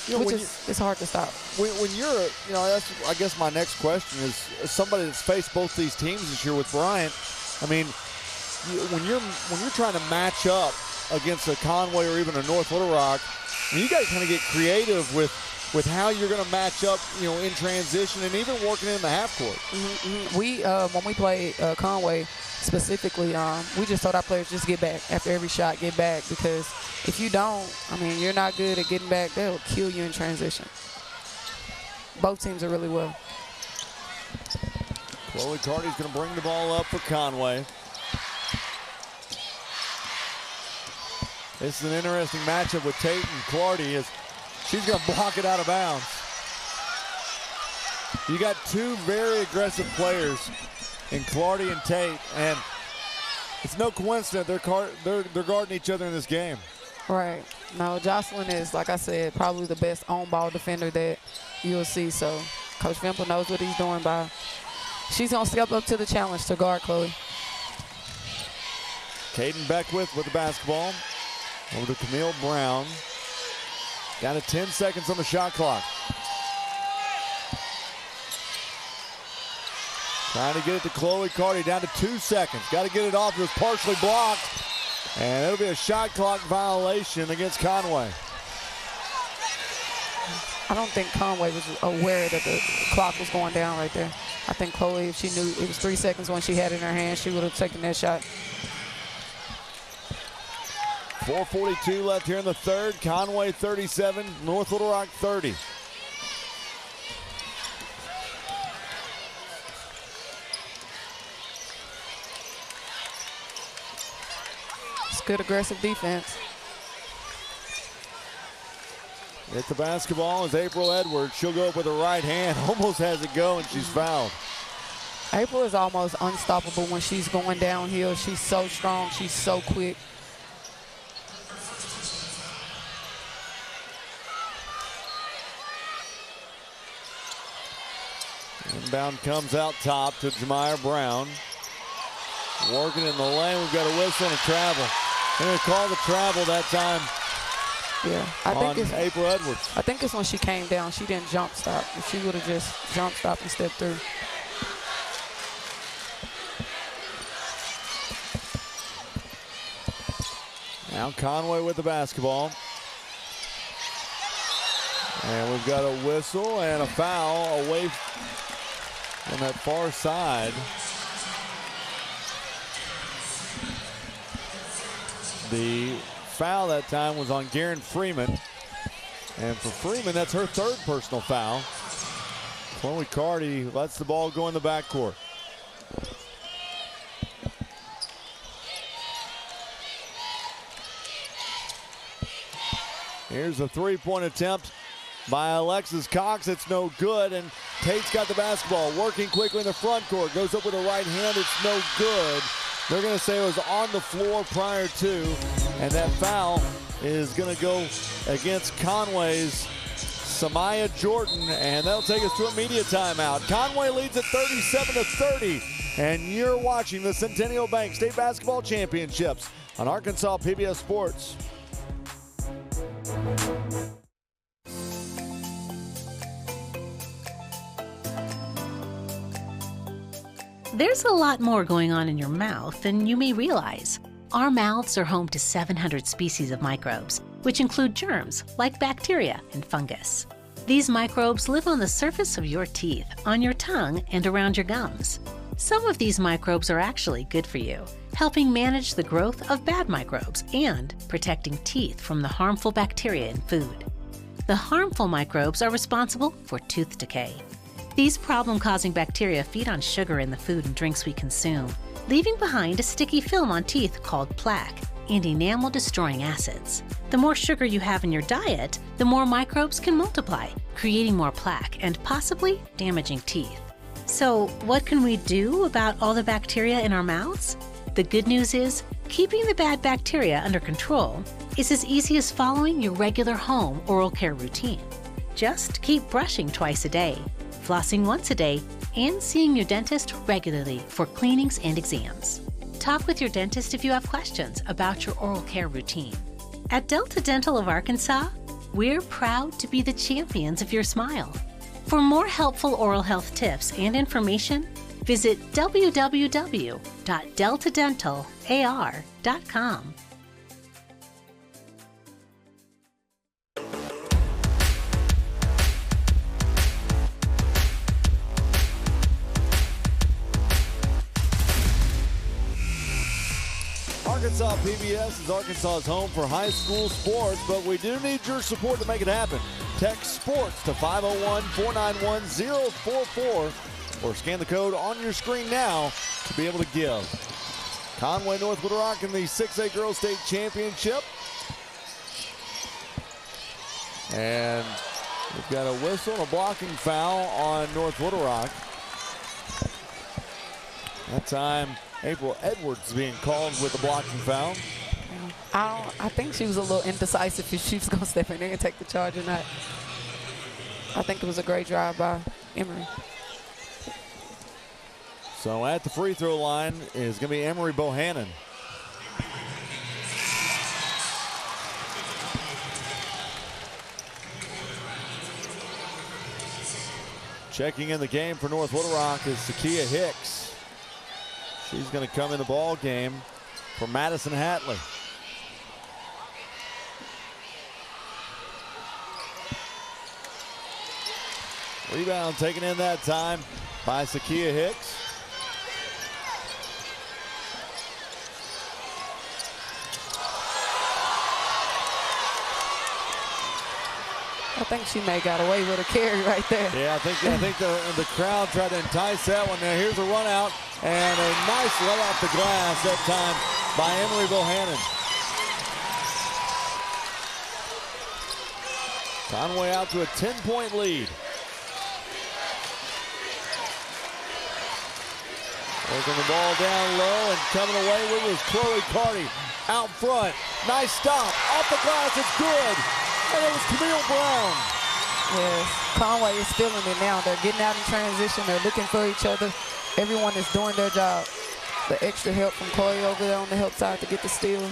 You know, it's hard to stop. When you're, you know, that's, I guess my next question is, as somebody that's faced both these teams this year with Bryant, I mean, when you're trying to match up against a Conway or even a North Little Rock, I mean, you got to kind of get creative with how you're going to match up, you know, in transition and even working in the half court. We when we played Conway specifically, we just told our players just get back after every shot, get back, because if you don't, I mean, you're not good at getting back. They'll kill you in transition. Both teams are really well. Chloe Carty's going to bring the ball up for Conway. This is an interesting matchup with Tate and Clardy, as she's going to block it out of bounds. You got 2 very aggressive players in Clardy and Tate, and it's no coincidence they're guarding each other in this game. Right. No, Jocelyn is, like I said, probably the best on-ball defender that you'll see. So Coach Vimple knows what he's doing by. She's going to step up to the challenge to guard Chloe. Caden Beckwith with the basketball. Over to Camille Brown. Down to 10 seconds on the shot clock. Trying to get it to Chloe Carty, down to 2 seconds. Got to get it off. It was partially blocked. And it'll be a shot clock violation against Conway. I don't think Conway was aware that the clock was going down right there. I think Chloe, if she knew it was 3 seconds when she had it in her hand, she would have taken that shot. 4:42 left here in the third. Conway 37, North Little Rock 30. It's good aggressive defense. Hit the basketball is April Edwards. She'll go up with her right hand. Almost has it go, and she's fouled. April is almost unstoppable when she's going downhill. She's so strong. She's so quick. Inbound comes out top to Jemiah Brown. Working in the lane. We've got a whistle and a travel. They're going to call the travel that time. Yeah, I think it's April Edwards. I think it's when she came down. She didn't jump stop. If she would have just jump stopped and stepped through. Now Conway with the basketball. And we've got a whistle and a foul away on that far side. The foul that time was on Garen Freeman. And for Freeman, that's her third personal foul. Chloe Carty lets the ball go in the backcourt. Here's a three-point attempt by Alexis Cox. It's no good, and Tate's got the basketball, working quickly in the front court. Goes up with a right hand. It's no good. They're going to say it was on the floor prior to, and that foul is going to go against Conway's Samaya Jordan, and that'll take us to a media timeout. Conway leads at 37-30, and you're watching the Centennial Bank State Basketball Championships on Arkansas PBS Sports. There's a lot more going on in your mouth than you may realize. Our mouths are home to 700 species of microbes, which include germs like bacteria and fungus. These microbes live on the surface of your teeth, on your tongue, and around your gums. Some of these microbes are actually good for you, helping manage the growth of bad microbes and protecting teeth from the harmful bacteria in food. The harmful microbes are responsible for tooth decay. These problem-causing bacteria feed on sugar in the food and drinks we consume, leaving behind a sticky film on teeth called plaque and enamel-destroying acids. The more sugar you have in your diet, the more microbes can multiply, creating more plaque and possibly damaging teeth. So, what can we do about all the bacteria in our mouths? The good news is, keeping the bad bacteria under control is as easy as following your regular home oral care routine. Just keep brushing twice a day, flossing once a day, and seeing your dentist regularly for cleanings and exams. Talk with your dentist if you have questions about your oral care routine. At Delta Dental of Arkansas, we're proud to be the champions of your smile. For more helpful oral health tips and information, visit www.deltadentalar.com. Arkansas PBS is Arkansas's home for high school sports, but we do need your support to make it happen. Text SPORTS to 501-491-044 or scan the code on your screen now to be able to give. Conway North Little Rock in the 6A Girls State Championship. And we've got a whistle and a blocking foul on North Little Rock. That time, April Edwards being called with the blocking foul. I think she was a little indecisive if she was going to step in there and take the charge or not. I think it was a great drive by Emory. So at the free throw line is going to be Emory Bohannon. Checking in the game for North Little Rock is Sakia Hicks. She's going to come in the ball game for Madison Hatley. Rebound taken in that time by Sakia Hicks. I think she may got away with a carry right there. Yeah, I think the crowd tried to entice that one there. Here's a run out and a nice lay off the glass that time by Emory Bohannon. Conway out to a 10-point lead. Working the ball down low and coming away with it was Chloe Carty out front. Nice stop. Off the glass, it's good. And it was Camille Brown. Yes, Conway is feeling it now. They're getting out in transition. They're looking for each other. Everyone is doing their job. The extra help from Chloe over there on the help side to get the steal.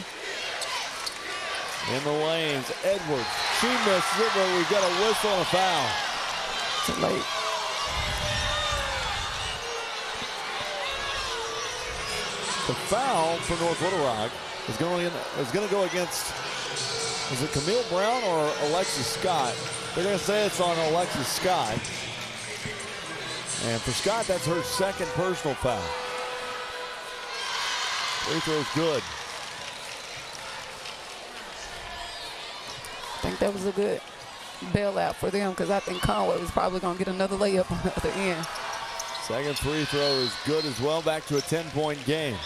In the lanes, Edwards. She misses it, but we've got a whistle and a foul. Too late. The foul for North Little Rock is going to go against, is it Camille Brown or Alexis Scott? They're going to say it's on Alexis Scott. And for Scott, that's her second personal foul. Free throw's good. I think that was a good bailout for them because I think Conway was probably going to get another layup on the other end. Second free throw is good as well, back to a 10-point game.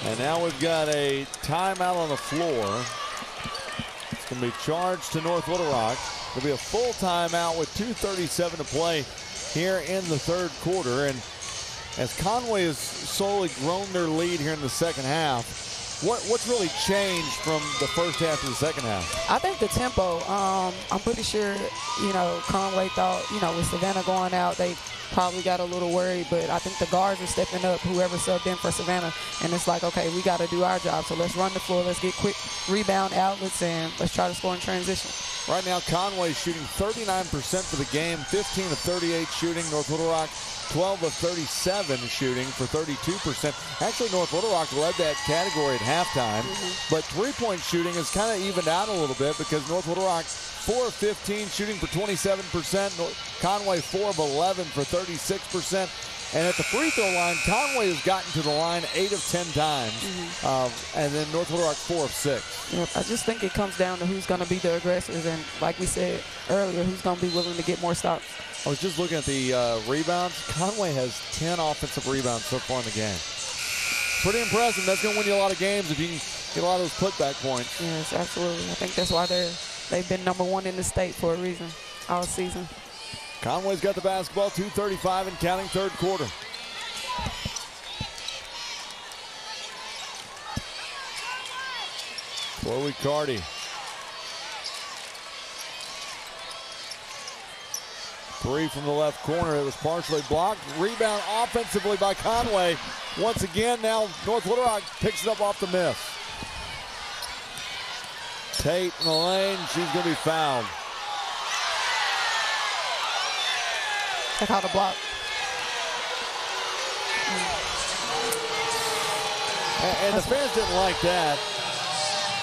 And now we've got a timeout on the floor. It's going to be charged to North Little Rock. There'll be a full timeout with 2:37 to play here in the third quarter. And as Conway has slowly grown their lead here in the second half, What's really changed from the first half to the second half? I think the tempo. I'm pretty sure, Conway thought, with Savannah going out, they probably got a little worried, but I think the guards are stepping up, whoever subbed in for Savannah, and it's like, okay, we got to do our job, so let's run the floor, let's get quick rebound outlets, and let's try to score in transition. Right now, Conway shooting 39% for the game, 15 of 38 shooting. North Little Rock 12 of 37 shooting for 32%. Actually, North Little Rock led that category at halftime, but three-point shooting has kind of evened out a little bit because North Little Rock 4 of 15 shooting for 27%. Conway 4 of 11 for 36%. And at the free throw line, Conway has gotten to the line 8 of 10 times. And then North Little Rock 4 of 6. Yep, I just think it comes down to who's going to be the aggressors. And like we said earlier, who's going to be willing to get more stops. I was just looking at the rebounds. Conway has 10 offensive rebounds so far in the game. Pretty impressive. That's going to win you a lot of games if you can get a lot of those putback points. Yes, absolutely. I think that's why they've been #1 in the state for a reason all season. Conway's got the basketball, 2:35 and counting, third quarter. Chloe Carty. Three from the left corner. It was partially blocked. Rebound offensively by Conway. Once again, now North Little Rock picks it up off the miss. Tate in the lane. She's going to be fouled. Check out the block. And the fans didn't like that.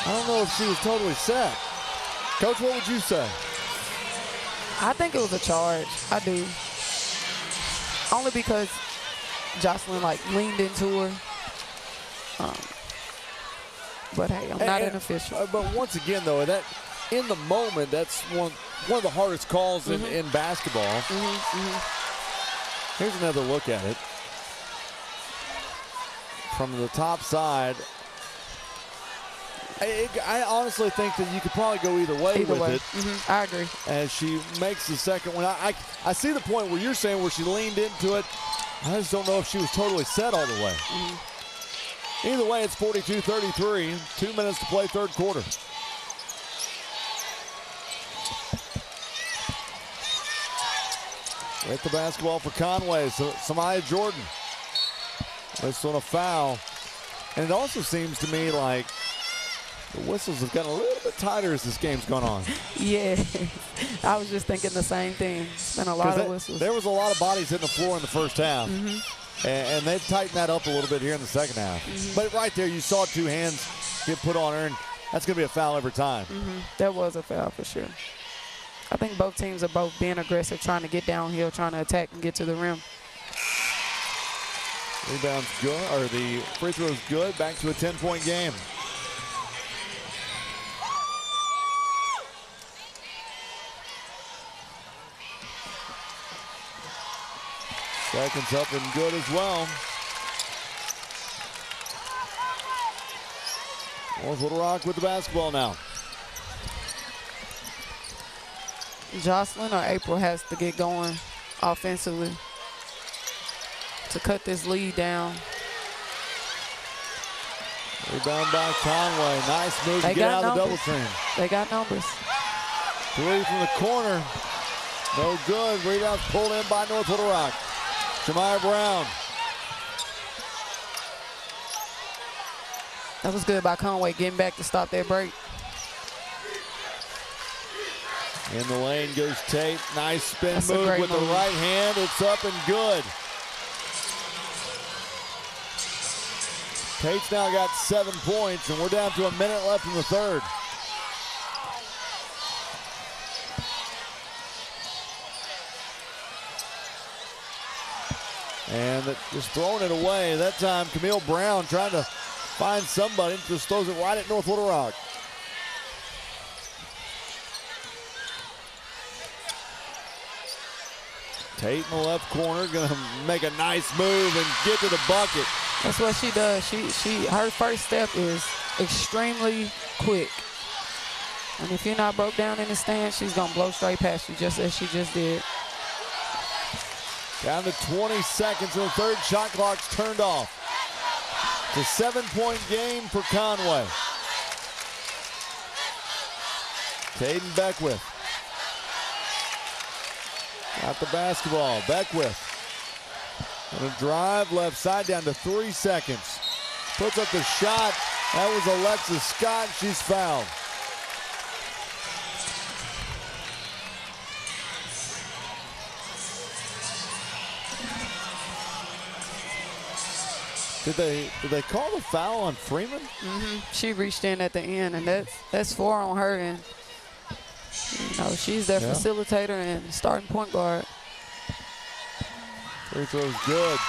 I don't know if she was totally set. Coach, what would you say? I think it was a charge. I do. Only because Jocelyn leaned into her. But hey, I'm not an official. But once again, though, that in the moment, that's one of the hardest calls in basketball. Here's another look at it. From the top side. I honestly think that you could probably go either way with it. I agree. As she makes the second one. I see the point where you're saying where she leaned into it. I just don't know if she was totally set all the way. Either way, it's 42-33. 2 minutes to play, third quarter. With the basketball for Conway, so Samaya Jordan. This on a foul. And it also seems to me like the whistles have gotten a little bit tighter as this game's gone on. Yeah, I was just thinking the same thing. It's been a lot of whistles. There was a lot of bodies hitting the floor in the first half. And they've tightened that up a little bit here in the second half. But right there, you saw two hands get put on her, and that's going to be a foul every time. That was a foul for sure. I think both teams are both being aggressive, trying to get downhill, trying to attack and get to the rim. Rebound's good, or the free throw's good. Back to a 10-point game. Seconds up and good as well. North Little Rock with the basketball now. Jocelyn or April has to get going offensively to cut this lead down. Rebound by Conway. Nice move to get out of the double team. They got numbers. Three from the corner. No good. Rebound pulled in by North Little Rock. Jemiah Brown. That was good by Conway getting back to stop that break. In the lane goes Tate. Nice spin move with the right hand. It's up and good. Tate's now got 7 points, and we're down to a minute left in the third. And just throwing it away. That time, Camille Brown trying to find somebody. Just throws it right at North Little Rock. Tate in the left corner, gonna make a nice move and get to the bucket. That's what she does. Her first step is extremely quick. And if you're not broke down in the stand, she's gonna blow straight past you, just as she just did. Down to 20 seconds in the third. Shot clock's turned off. It's a 7-point game for Conway. Caden Beckwith got the basketball. Beckwith on a drive, left side down to 3 seconds. Puts up the shot. That was Alexis Scott. She's fouled. Did they call the foul on Freeman? She reached in at the end, and that's 4 on her. And you know, she's their facilitator and starting point guard. Free throw's good.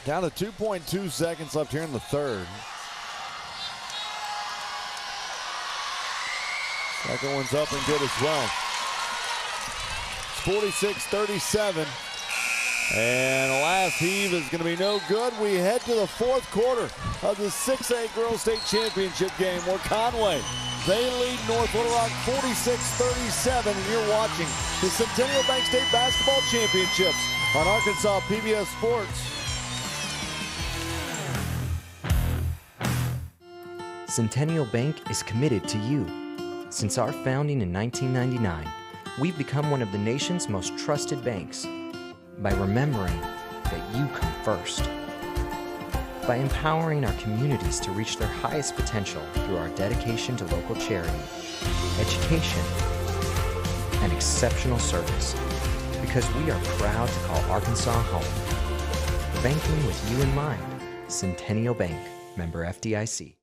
Down to 2.2 seconds left here in the third. Second one's up and good as well. It's 46-37. And the last heave is going to be no good. We head to the fourth quarter of the 6A Girls State Championship game where Conway, they lead North Little Rock 46-37. And you're watching the Centennial Bank State Basketball Championships on Arkansas PBS Sports. Centennial Bank is committed to you. Since our founding in 1999, we've become one of the nation's most trusted banks by remembering that you come first, by empowering our communities to reach their highest potential through our dedication to local charity, education, and exceptional service, because we are proud to call Arkansas home. Banking with you in mind. Centennial Bank, member FDIC.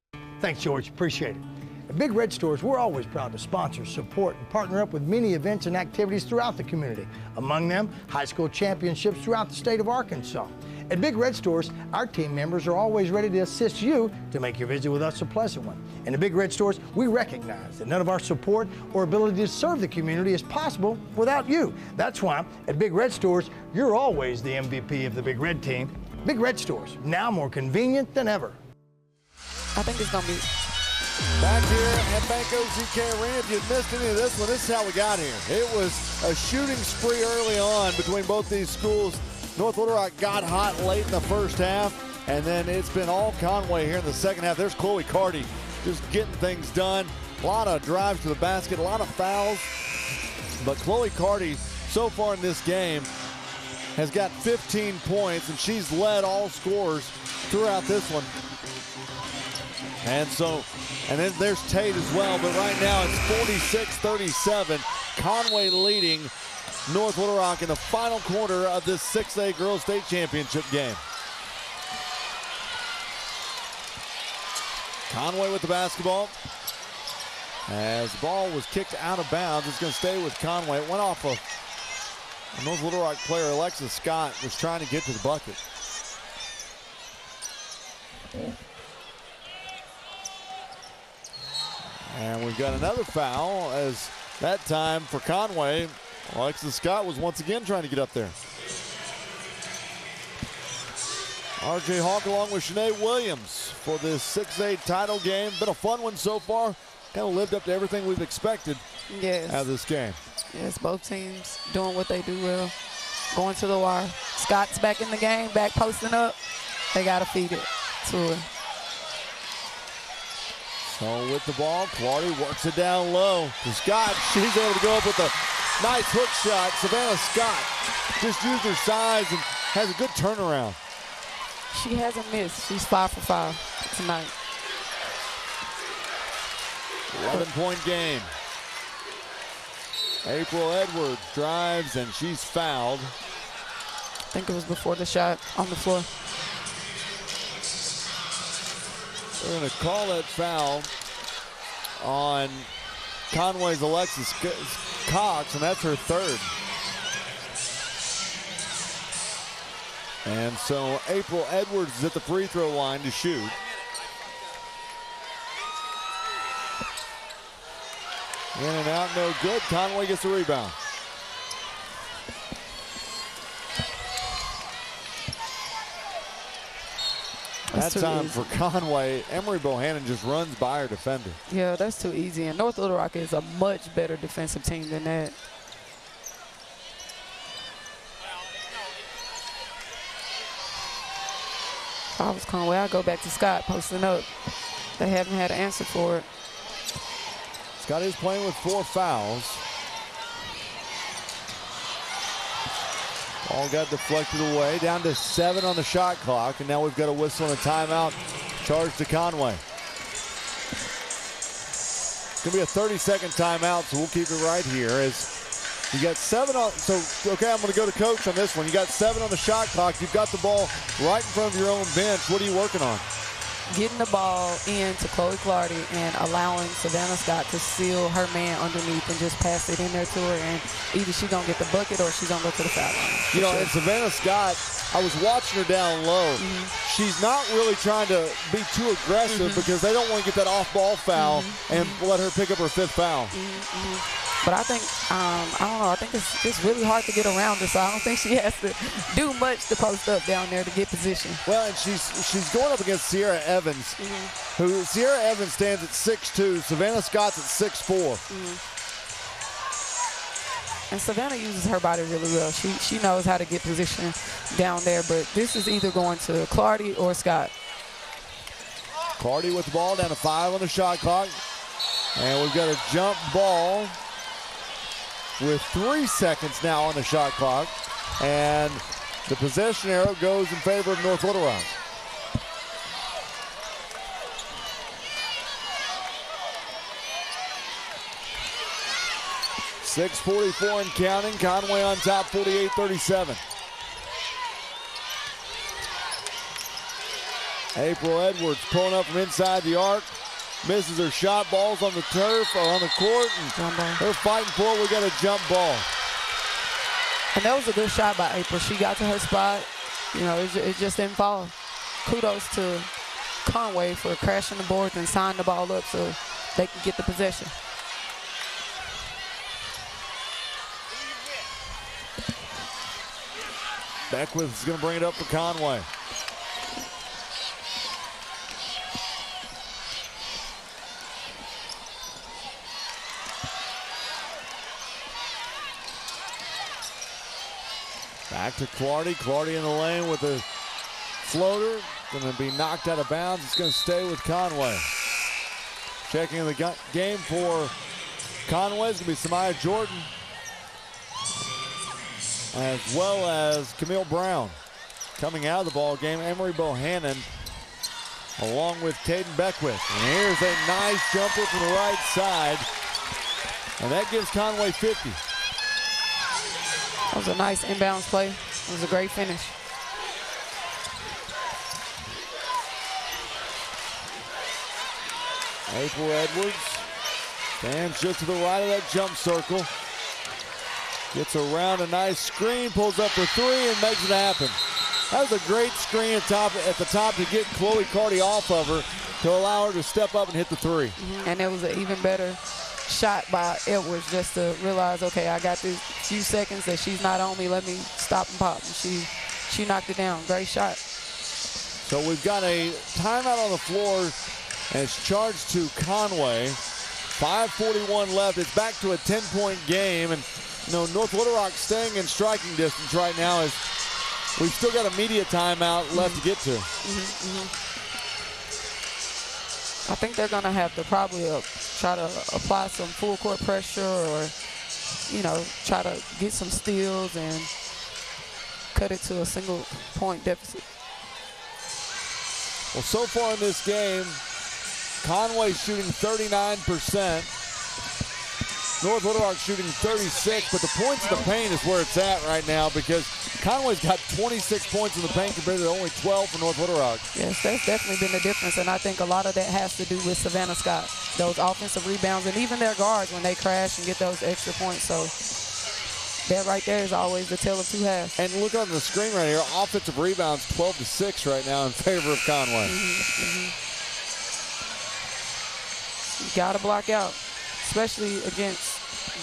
Thanks, George. Appreciate it. At Big Red Stores, we're always proud to sponsor, support, and partner up with many events and activities throughout the community. Among them, high school championships throughout the state of Arkansas. At Big Red Stores, our team members are always ready to assist you to make your visit with us a pleasant one. And at Big Red Stores, we recognize that none of our support or ability to serve the community is possible without you. That's why at Big Red Stores, you're always the MVP of the Big Red team. Big Red Stores, now more convenient than ever. I think it's going to be back here at Bank OZK Arena. If you missed any of this one, this is how we got here. It was a shooting spree early on between both these schools. North Little Rock got hot late in the first half, and then it's been all Conway here in the second half. There's Chloe Carty just getting things done. A lot of drives to the basket, a lot of fouls. But Chloe Carty, so far in this game, has got 15 points, and she's led all scorers throughout this one. And then there's Tate as well, but right now it's 46-37. Conway leading North Little Rock in the final quarter of this 6A Girls State Championship game. Conway with the basketball. As the ball was kicked out of bounds, it's going to stay with Conway. It went off of a North Little Rock player. Alexis Scott was trying to get to the bucket. And we've got another foul, as that time for Conway, Alexis Scott was once again trying to get up there. R.J. Hawk along with Shanae Williams for this 6A title game. Been a fun one so far. Kind of lived up to everything we've expected out of this game. Yes, both teams doing what they do well. Going to the wire. Scott's back in the game, back posting up. They got to feed it to her. So with the ball, Clardy works it down low to Scott. She's able to go up with a nice hook shot. Savannah Scott just used her size and has a good turnaround. She hasn't missed. She's 5 for 5 tonight. 11-point game. April Edwards drives and she's fouled. I think it was before the shot on the floor. They're going to call that foul on Conway's Alexis Cox, and that's her third. And so April Edwards is at the free throw line to shoot. In and out, no good. Conway gets the rebound. That time for Conway, Emery Bohannon just runs by her defender. Yeah, that's too easy. And North Little Rock is a much better defensive team than that. I was Conway, I'd go back to Scott posting up. They haven't had an answer for it. Scott is playing with 4 fouls. Ball got deflected away, down to 7 on the shot clock, and now we've got a whistle and a timeout charged to Conway. It's going to be a 30-second timeout, so we'll keep it right here as you got 7 on. So, okay, I'm going to go to coach on this one. You got 7 on the shot clock. You've got the ball right in front of your own bench. What are you working on? Getting the ball into Chloe Clardy and allowing Savannah Scott to seal her man underneath and just pass it in there to her, and either she's going to get the bucket or she's going to go to the foul line. You know, and Savannah Scott, I was watching her down low. She's not really trying to be too aggressive because they don't want to get that off-ball foul and let her pick up her 5th foul. But I think, I don't know, I think it's just really hard to get around her, so I don't think she has to do much to post up down there to get position. Well, and she's going up against Sierra Evans, who Sierra Evans stands at 6'2", Savannah Scott's at 6'4". And Savannah uses her body really well. She knows how to get position down there, but this is either going to Clardy or Scott. Clardy with the ball, down to 5 on the shot clock. And we've got a jump ball with 3 seconds now on the shot clock. And the possession arrow goes in favor of North Little Rock. .644 and counting. Conway on top, 48-37. April Edwards pulling up from inside the arc. Misses her shot. Ball's on the turf or on the court. And they're fighting for it. We got a jump ball. And that was a good shot by April. She got to her spot. You know, it just didn't fall. Kudos to Conway for crashing the boards and signing the ball up so they can get the possession. Beckwith is going to bring it up for Conway. Back to Clardy. Clardy in the lane with a floater. Going to be knocked out of bounds. It's going to stay with Conway. Checking the game for Conway is going to be Samaya Jordan, as well as Camille Brown. Coming out of the ball game, Emery Bohannon, along with Caden Beckwith. And here's a nice jumper from the right side. And that gives Conway 50. That was a nice inbounds play. It was a great finish. April Edwards stands just to the right of that jump circle. Gets around a nice screen, pulls up for 3 and makes it happen. That was a great screen at the top to get Chloe Clardy off of her to allow her to step up and hit the 3. And it was an even better shot by Edwards just to realize, okay, I got this few seconds that she's not on me. Let me stop and pop. And she knocked it down. Great shot. So we've got a timeout on the floor, and it's charged to Conway. 5:41 left. It's back to a 10-point game, and you know, North Little Rock staying in striking distance right now as we've still got a media timeout left to get to. I think they're going to have to probably try to apply some full court pressure or, you know, try to get some steals and cut it to a single point deficit. Well, so far in this game, Conway shooting 39%. North Little Rock shooting 36, but the points in the paint is where it's at right now because Conway's got 26 points in the paint compared to only 12 for North Little Rock. Yes, that's definitely been the difference, and I think a lot of that has to do with Savannah Scott. Those offensive rebounds, and even their guards when they crash and get those extra points. So that right there is always the tale of two halves. And look on the screen right here, offensive rebounds 12-6 right now in favor of Conway. You gotta block out, especially against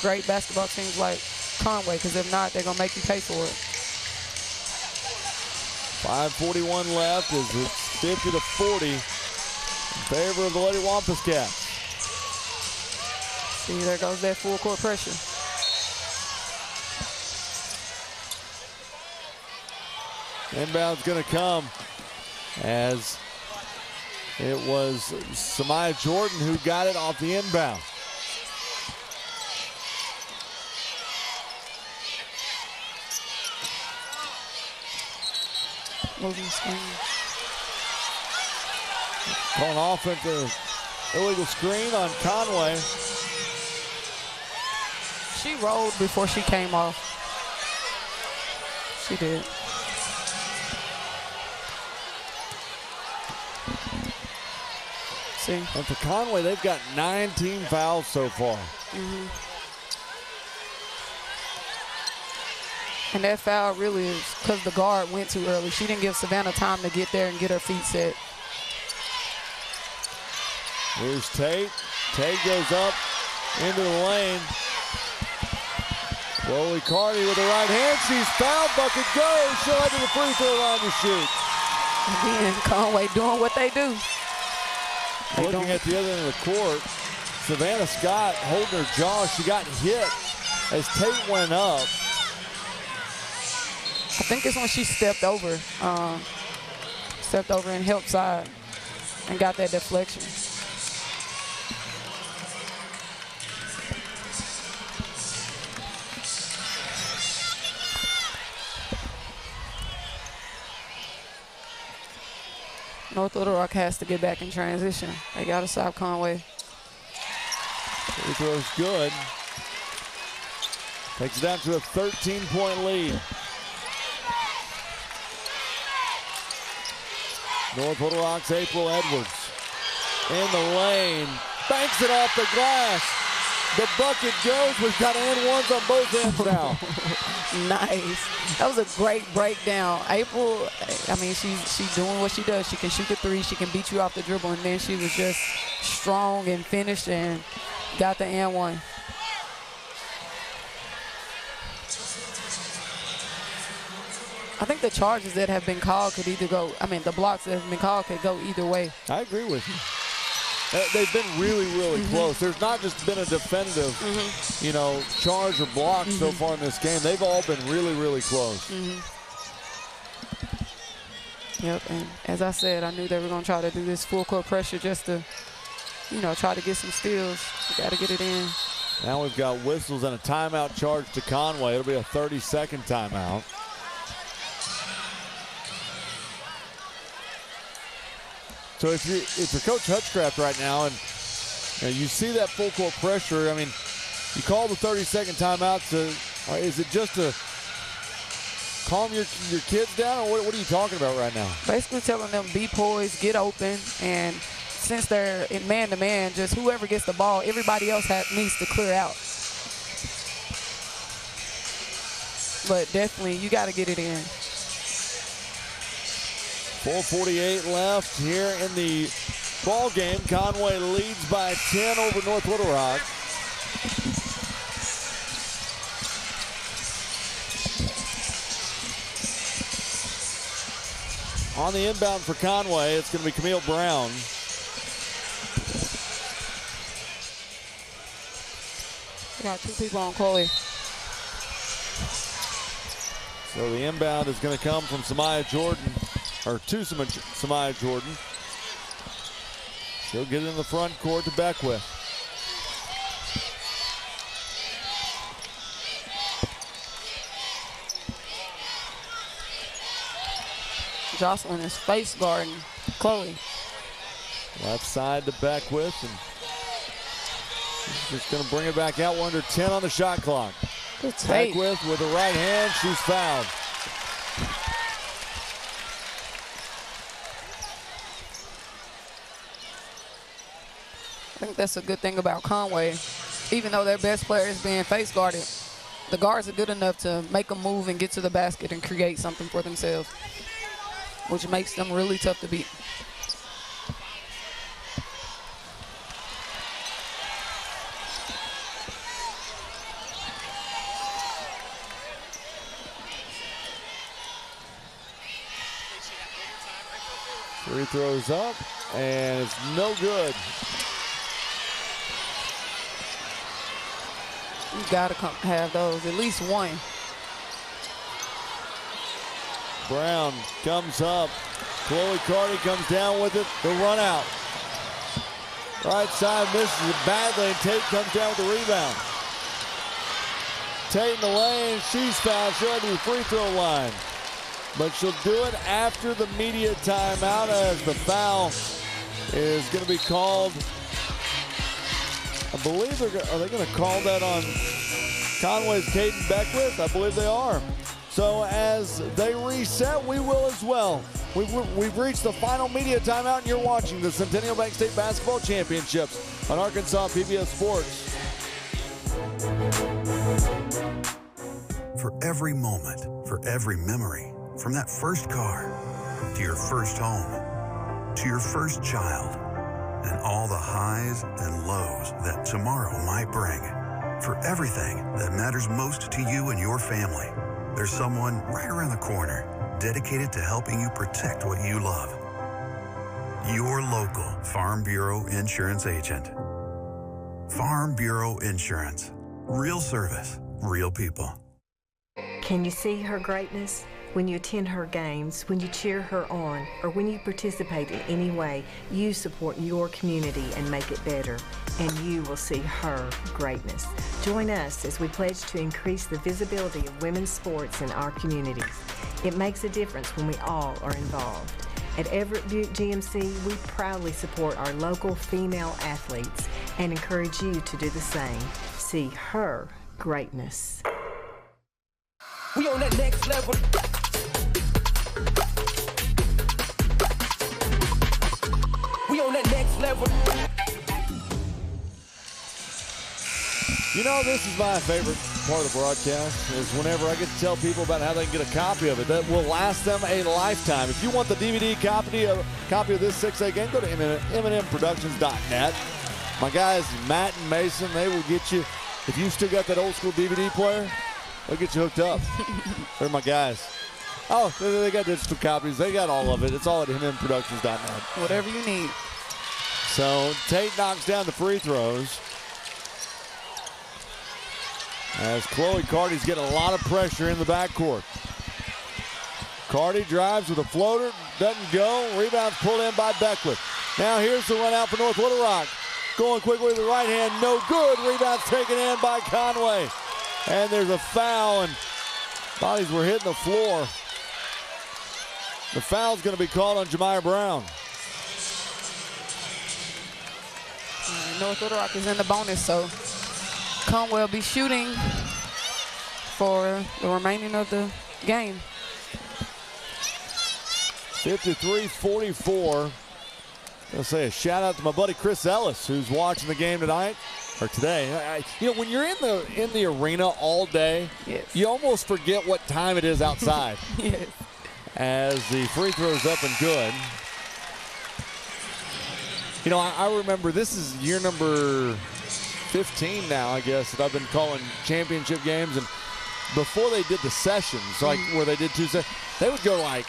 great basketball teams like Conway, because if not, they're gonna make you pay for it. 5:41 left as it's 50-40 in favor of the Lady Wampus Cats. See, there goes that full court pressure. Inbound's gonna come as it was Samaya Jordan who got it off the inbound. Moving screen. Calling offensive illegal screen on Conway. She rolled before she came off. She did. See. And for Conway, they've got 9 team fouls so far. And that foul really is because the guard went too early. She didn't give Savannah time to get there and get her feet set. Here's Tate. Tate goes up into the lane. Chloe Carty with the right hand. She's fouled. Bucket goes. She'll head to the free throw line to shoot. Again, Conway doing what they do. Looking at the other end of the court, Savannah Scott holding her jaw. She got hit as Tate went up. I think it's when she stepped over and helped side and got that deflection. North Little Rock has to get back in transition. They got to stop Conway. Free throw's good. Takes it down to a 13-point lead. North Little Rock's April Edwards in the lane. Banks it off the glass. The bucket goes. We've got and-ones on both ends now. Nice. That was a great breakdown. April, I mean, she's doing what she does. She can shoot the three. She can beat you off the dribble. And then she was just strong and finished and got the and-one. I think the charges that have been called could either go, I mean, the blocks that have been called could go either way. I agree with you. They've been really, really close. There's not just been a definitive, you know, charge or block so far in this game. They've all been really, really close. Yep, and as I said, I knew they were going to try to do this full court pressure just to, you know, try to get some steals. You got to get it in. Now we've got whistles and a timeout charge to Conway. It'll be a 30-second timeout. So if you're Coach Hutchcraft right now and you see that full court pressure, I mean, you call the 30-second timeout is it just to calm your kids down, or what are you talking about right now? Basically telling them be poised, get open, and since they're in man-to-man, just whoever gets the ball, everybody else needs to clear out. But definitely, you got to get it in. 4:48 left here in the ball game. Conway leads by 10 over North Little Rock. On the inbound for Conway, it's going to be Camille Brown. We got two people on Chloe. So the inbound is going to come from Samaya Jordan. Or to Samaya Jordan. She'll get it in the front court to Beckwith. Jocelyn is face guarding Chloe. Left side to Beckwith, and she's just going to bring it back out. We're under 10 on the shot clock. Beckwith with the right hand, she's fouled. I think that's a good thing about Conway. Even though their best player is being face guarded, the guards are good enough to make them move and get to the basket and create something for themselves, which makes them really tough to beat. Free throws up, and it's no good. You gotta have those, at least one. Brown comes up, Chloe Carty comes down with it. The run out. Right side misses it badly, and Tate comes down with the rebound. Tate in the lane. She's fouled. She'll head to the free throw line. But she'll do it after the media timeout as the foul is going to be called. I believe are they going to call that on Conway's Caden Beckwith? I believe they are. So as they reset, we will as well. We've reached the final media timeout, and you're watching the Centennial Bank State Basketball Championships on Arkansas PBS Sports. For every moment, for every memory, from that first car to your first home to your first child, and all the highs and lows that tomorrow might bring. For everything that matters most to you and your family, there's someone right around the corner dedicated to helping you protect what you love. Your local Farm Bureau Insurance agent. Farm Bureau Insurance. Real service, real people. Can you see her greatness? When you attend her games, when you cheer her on, or when you participate in any way, you support your community and make it better, and you will see her greatness. Join us as we pledge to increase the visibility of women's sports in our communities. It makes a difference when we all are involved. At Everett Buick GMC, we proudly support our local female athletes and encourage you to do the same. See her greatness. We on that next level. We on that next level. You know, this is my favorite part of the broadcast, is whenever I get to tell people about how they can get a copy of it that will last them a lifetime. If you want the DVD copy of this 6A game, go to MNMProductions.net. My guys, Matt and Mason, they will get you, if you still got that old school DVD player, they'll get you hooked up. They're my guys. Oh, they got digital copies. They got all of it. It's all at MNMProductions.net. Whatever you need. So Tate knocks down the free throws. As Chloe Carty's getting a lot of pressure in the backcourt. Carty drives with a floater. Doesn't go. Rebound's pulled in by Beckwith. Now here's the run out for North Little Rock. Going quickly with the right hand. No good. Rebound's taken in by Conway. And there's a foul, and bodies were hitting the floor. The foul's going to be called on Jemiah Brown. North Little Rock is in the bonus, so Conway will be shooting for the remaining of the game. 53-44. I'll say a shout out to my buddy Chris Ellis, who's watching the game tonight. Or today. You know, when you're in the arena all day, yes, you almost forget what time it is outside. Yes. As the free throw's up and good. You know, I remember this is year number 15 now, I guess, that I've been calling championship games. And before they did the sessions, like where they did 2 sessions, they would go like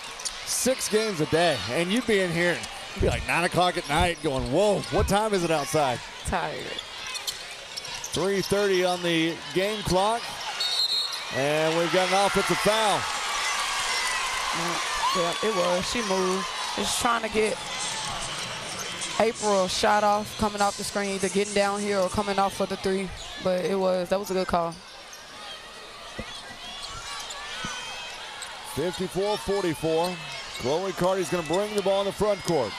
6 games a day. And you'd be in here, it'd be like 9 o'clock at night going, whoa, what time is it outside? Tired. 3:30 on the game clock. And we've got an offensive foul. Yeah, it was. She moved. Just trying to get April shot off, coming off the screen, either getting down here or coming off for the 3. But that was a good call. 54-44. Chloe Carty's going to bring the ball in the front court.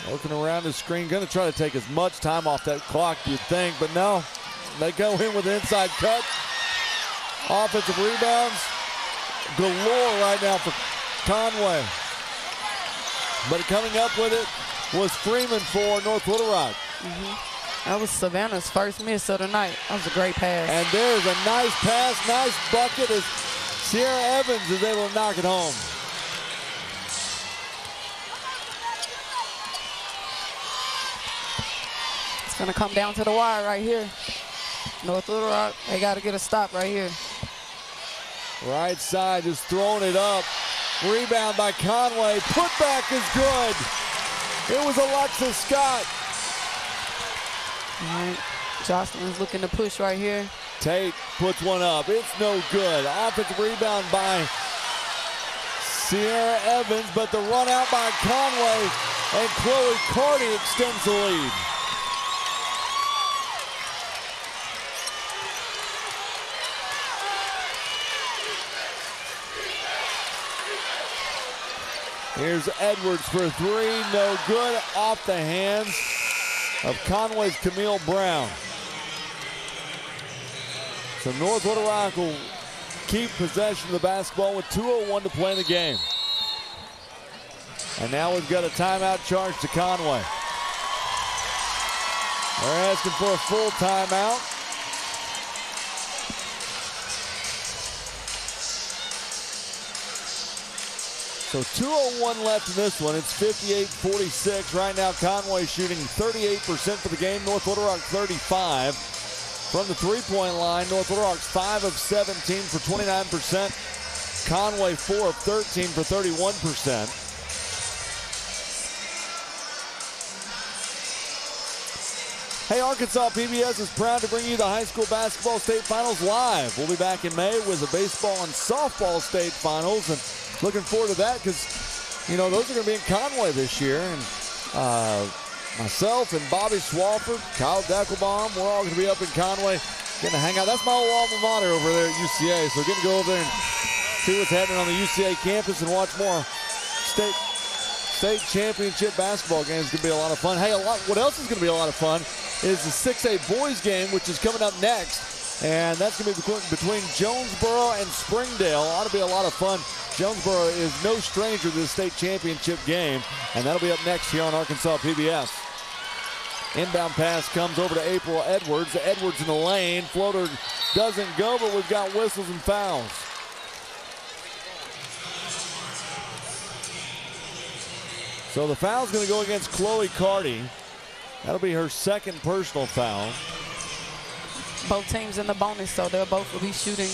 Looking around the screen, going to try to take as much time off that clock, you'd think, but no. They go in with an inside cut. Offensive rebounds galore right now for Conway. But coming up with it was Freeman for North Little Rock. That was Savannah's first miss of the night. That was a great pass. And there's a nice pass, nice bucket as Sierra Evans is able to knock it home. It's going to come down to the wire right here. North Little Rock, they got to get a stop right here. Right side, just throwing it up. Rebound by Conway. Putback is good. It was Alexis Scott. All right. Jocelyn's looking to push right here. Tate puts one up. It's no good. Offensive rebound by Sierra Evans, but the run out by Conway, and Chloe Carty extends the lead. Here's Edwards for three, no good, off the hands of Conway's Camille Brown. So North Little Rock will keep possession of the basketball with 2:01 to play in the game. And now we've got a timeout charge to Conway. They're asking for a full timeout. So 2:01 left in this one. It's 58-46. Right now, Conway shooting 38% for the game. North Little Rock 35%. From the three-point line, North Little Rock's 5 of 17 for 29%. Conway 4 of 13 for 31%. Hey, Arkansas PBS is proud to bring you the high school basketball state finals live. We'll be back in May with the baseball and softball state finals, and looking forward to that because, you know, those are going to be in Conway this year. And myself and Bobby Swafford, Kyle Deckelbaum, we're all going to be up in Conway getting to hang out. That's my old alma mater over there at UCA, so getting to go over there and see what's happening on the UCA campus and watch more state championship basketball games. Is going to be a lot of fun. Hey, what else is going to be a lot of fun is the 6A boys game, which is coming up next. And that's going to be between Jonesboro and Springdale. Ought to be a lot of fun. Jonesboro is no stranger to the state championship game, and that'll be up next here on Arkansas PBS. Inbound pass comes over to April Edwards. Edwards in the lane. Floater doesn't go, but we've got whistles and fouls. So the foul's going to go against Chloe Carty. That'll be her second personal foul. Both teams in the bonus, so they'll both will be shooting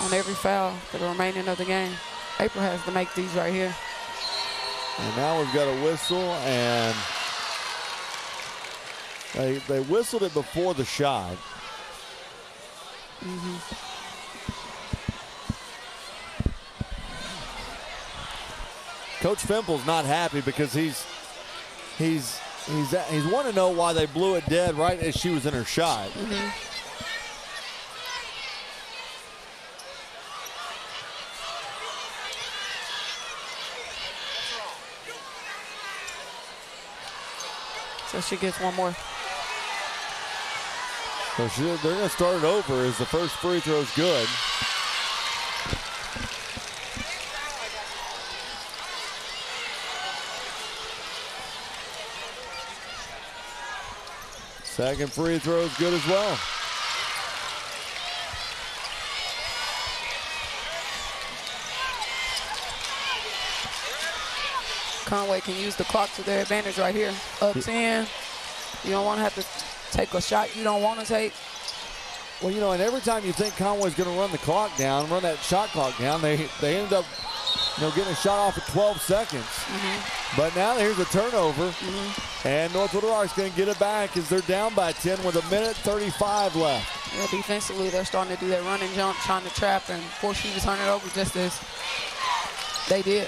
on every foul for the remaining of the game. April has to make these right here. And now we've got a whistle, and they whistled it before the shot. Coach Fimple's not happy because he's wanting to know why they blew it dead right as she was in her shot. So she gets one more. So they're going to start it over as the first free throw is good. Second free throw is good as well. Conway can use the clock to their advantage right here. Up 10. You don't want to have to take a shot you don't want to take. Well, you know, and every time you think Conway's going to run the clock down, run that shot clock down, they end up, you know, getting a shot off at 12 seconds. But now here's a turnover, and North Little Rock's going to get it back as they're down by 10 with 1:35 left. Yeah, defensively, they're starting to do that run and jump, trying to trap and force you to turn it over just as they did.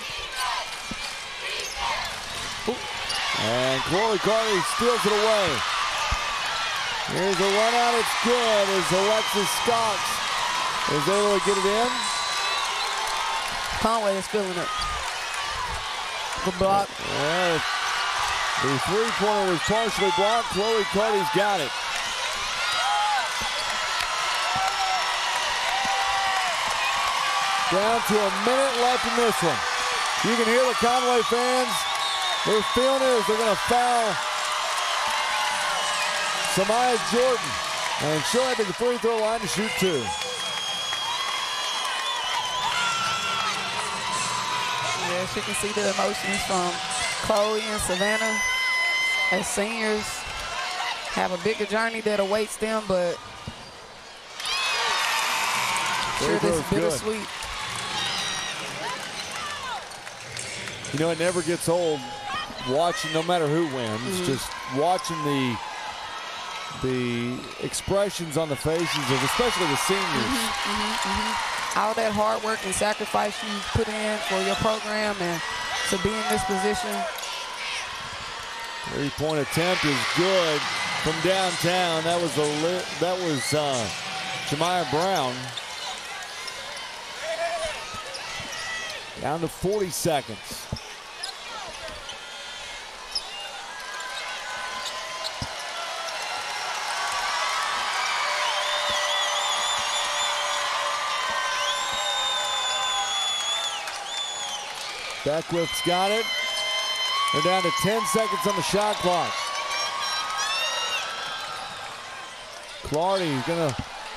And Chloe Carty steals it away. Here's a run out, it's good as Alexis Cox is able to get it in. Conway is feeling it. Good block. The three-pointer was partially blocked. Chloe Carty's got it. Down to a minute left in this one. You can hear the Conway fans. They're feeling it as they're going to foul Samaya Jordan. And she'll head to the free throw line to shoot two. Yes, you can see the emotions from Chloe and Savannah as seniors have a bigger journey that awaits them, but sure this is bittersweet. You know, it never gets old watching, no matter who wins, just watching the the expressions on the faces of especially the seniors. All that hard work and sacrifice you put in for your program and to be in this position. Three-point attempt is good from downtown. That was Jemiah Brown. Down to 40 seconds. Beckwith's got it. They're down to 10 seconds on the shot clock. Clardy's gonna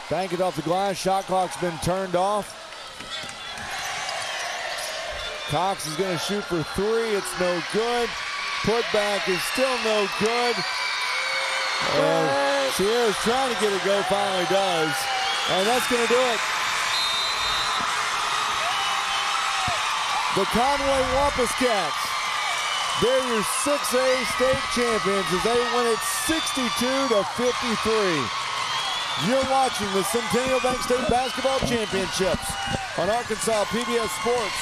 bank it off the glass. Shot clock's been turned off. Cox is gonna shoot for three. It's no good. Putback is still no good. Sierra's trying to get it go, finally does. And that's gonna do it. The Conway Wampus Cats, they're your 6A state champions as they win it 62-53. You're watching the Centennial Bank State Basketball Championships on Arkansas PBS Sports.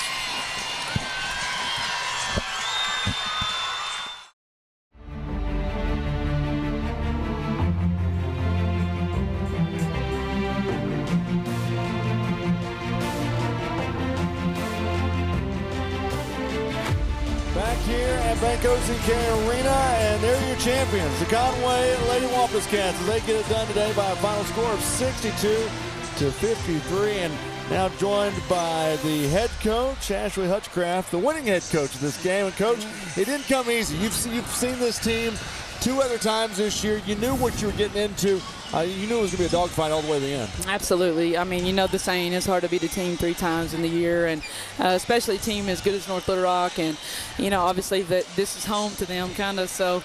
Bank OZK Arena, and they're your champions, the Conway Lady Wampus Cats, as they get it done today by a final score of 62-53, and now joined by the head coach, Ashley Hutchcraft, the winning head coach of this game. And Coach, it didn't come easy. You've seen this team two other times this year. You knew what you were getting into. You knew it was going to be a dogfight all the way to the end. Absolutely. I mean, you know the saying, it's hard to beat a team 3 times in the year, and especially a team as good as North Little Rock. And, you know, obviously this is home to them kind of. So,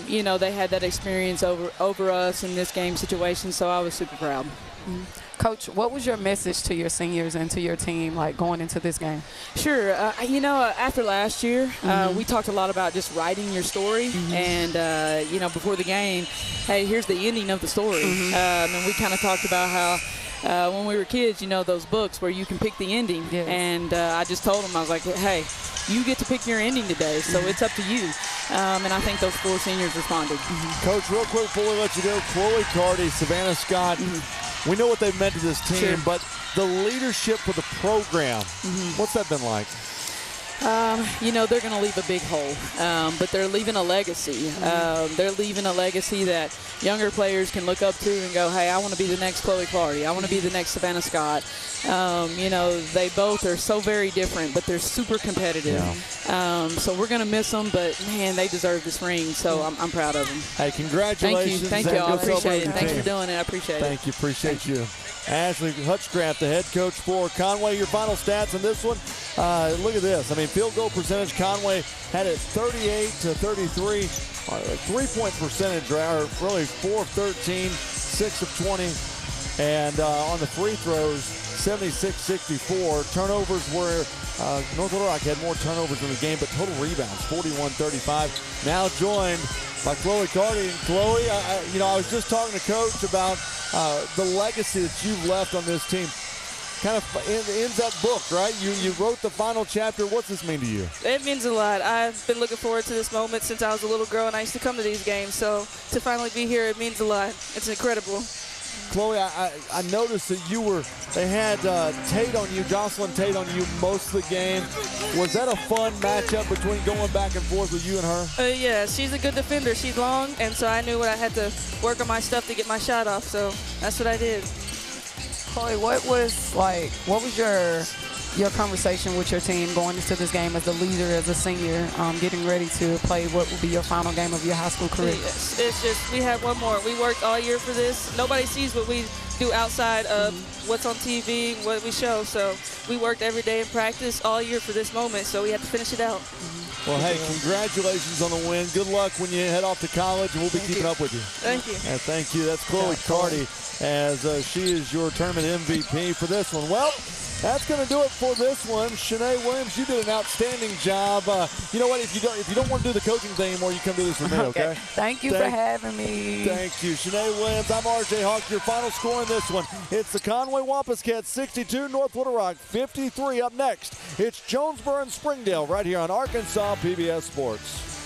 you know, they had that experience over us in this game situation, so I was super proud. Coach, what was your message to your seniors and to your team, like, going into this game? Sure. You know, after last year, we talked a lot about just writing your story. And, you know, before the game, hey, here's the ending of the story. And we kind of talked about how when we were kids, you know, those books where you can pick the ending. Yes. And I just told them, I was like, hey, you get to pick your ending today, so it's up to you. And I think those 4 seniors responded. Coach, real quick before we let you go, Chloe Carty, Savannah Scott, we know what they've meant to this team, but the leadership for the program, what's that been like? You know, they're going to leave a big hole, but they're leaving a legacy. They're leaving a legacy that younger players can look up to and go, hey, I want to be the next Chloe Clardy. I want to be the next Savannah Scott. You know, they both are so very different, but they're super competitive. So we're going to miss them, but, man, they deserve this ring, so I'm proud of them. Hey, congratulations. Thank you all. I appreciate it. Thanks for doing it. I appreciate it. Thank you. Appreciate you. Ashley Hutchcraft, the head coach for Conway. Your final stats on this one. Look at this. I mean, field goal percentage, Conway had it 38-33. Three-point percentage, really 4 of 13, 6 of 20. And on the free throws, 76-64. Turnovers were, North Little Rock had more turnovers in the game, but total rebounds, 41-35. Now joined by Chloe Carty. And Chloe, you know, I was just talking to Coach about the legacy that you've left on this team. Kind of ends up booked, right? You wrote the final chapter. What's this mean to you? It means a lot. I've been looking forward to this moment since I was a little girl, and I used to come to these games. So to finally be here, it means a lot. It's incredible. Chloe, I noticed that they had Tate on you, Jocelyn Tate on you most of the game. Was that a fun matchup between going back and forth with you and her? Yeah, she's a good defender. She's long, and so I knew I had to work on my stuff to get my shot off, so that's what I did. Chloe, what was your conversation with your team going into this game as a leader, as a senior, getting ready to play what will be your final game of your high school career? It's just, we have one more. We worked all year for this. Nobody sees what we do outside of what's on TV, what we show. So we worked every day in practice all year for this moment, so we had to finish it out. Well, hey, congratulations on the win. Good luck when you head off to college, and we'll be keeping up with you. Thank you. And thank you. That's Chloe Carty, as she is your tournament MVP for this one. Well, That's going to do it for this one. Shanae Williams, you did an outstanding job. You know what? If you don't want to do the coaching thing anymore, you come do this with me, okay? Thank you for having me. Thank you. Shanae Williams, I'm RJ Hawk. Your final score in this one. It's the Conway Wampus Cats 62, North Little Rock 53. Up next, it's Jonesboro and Springdale right here on Arkansas PBS Sports.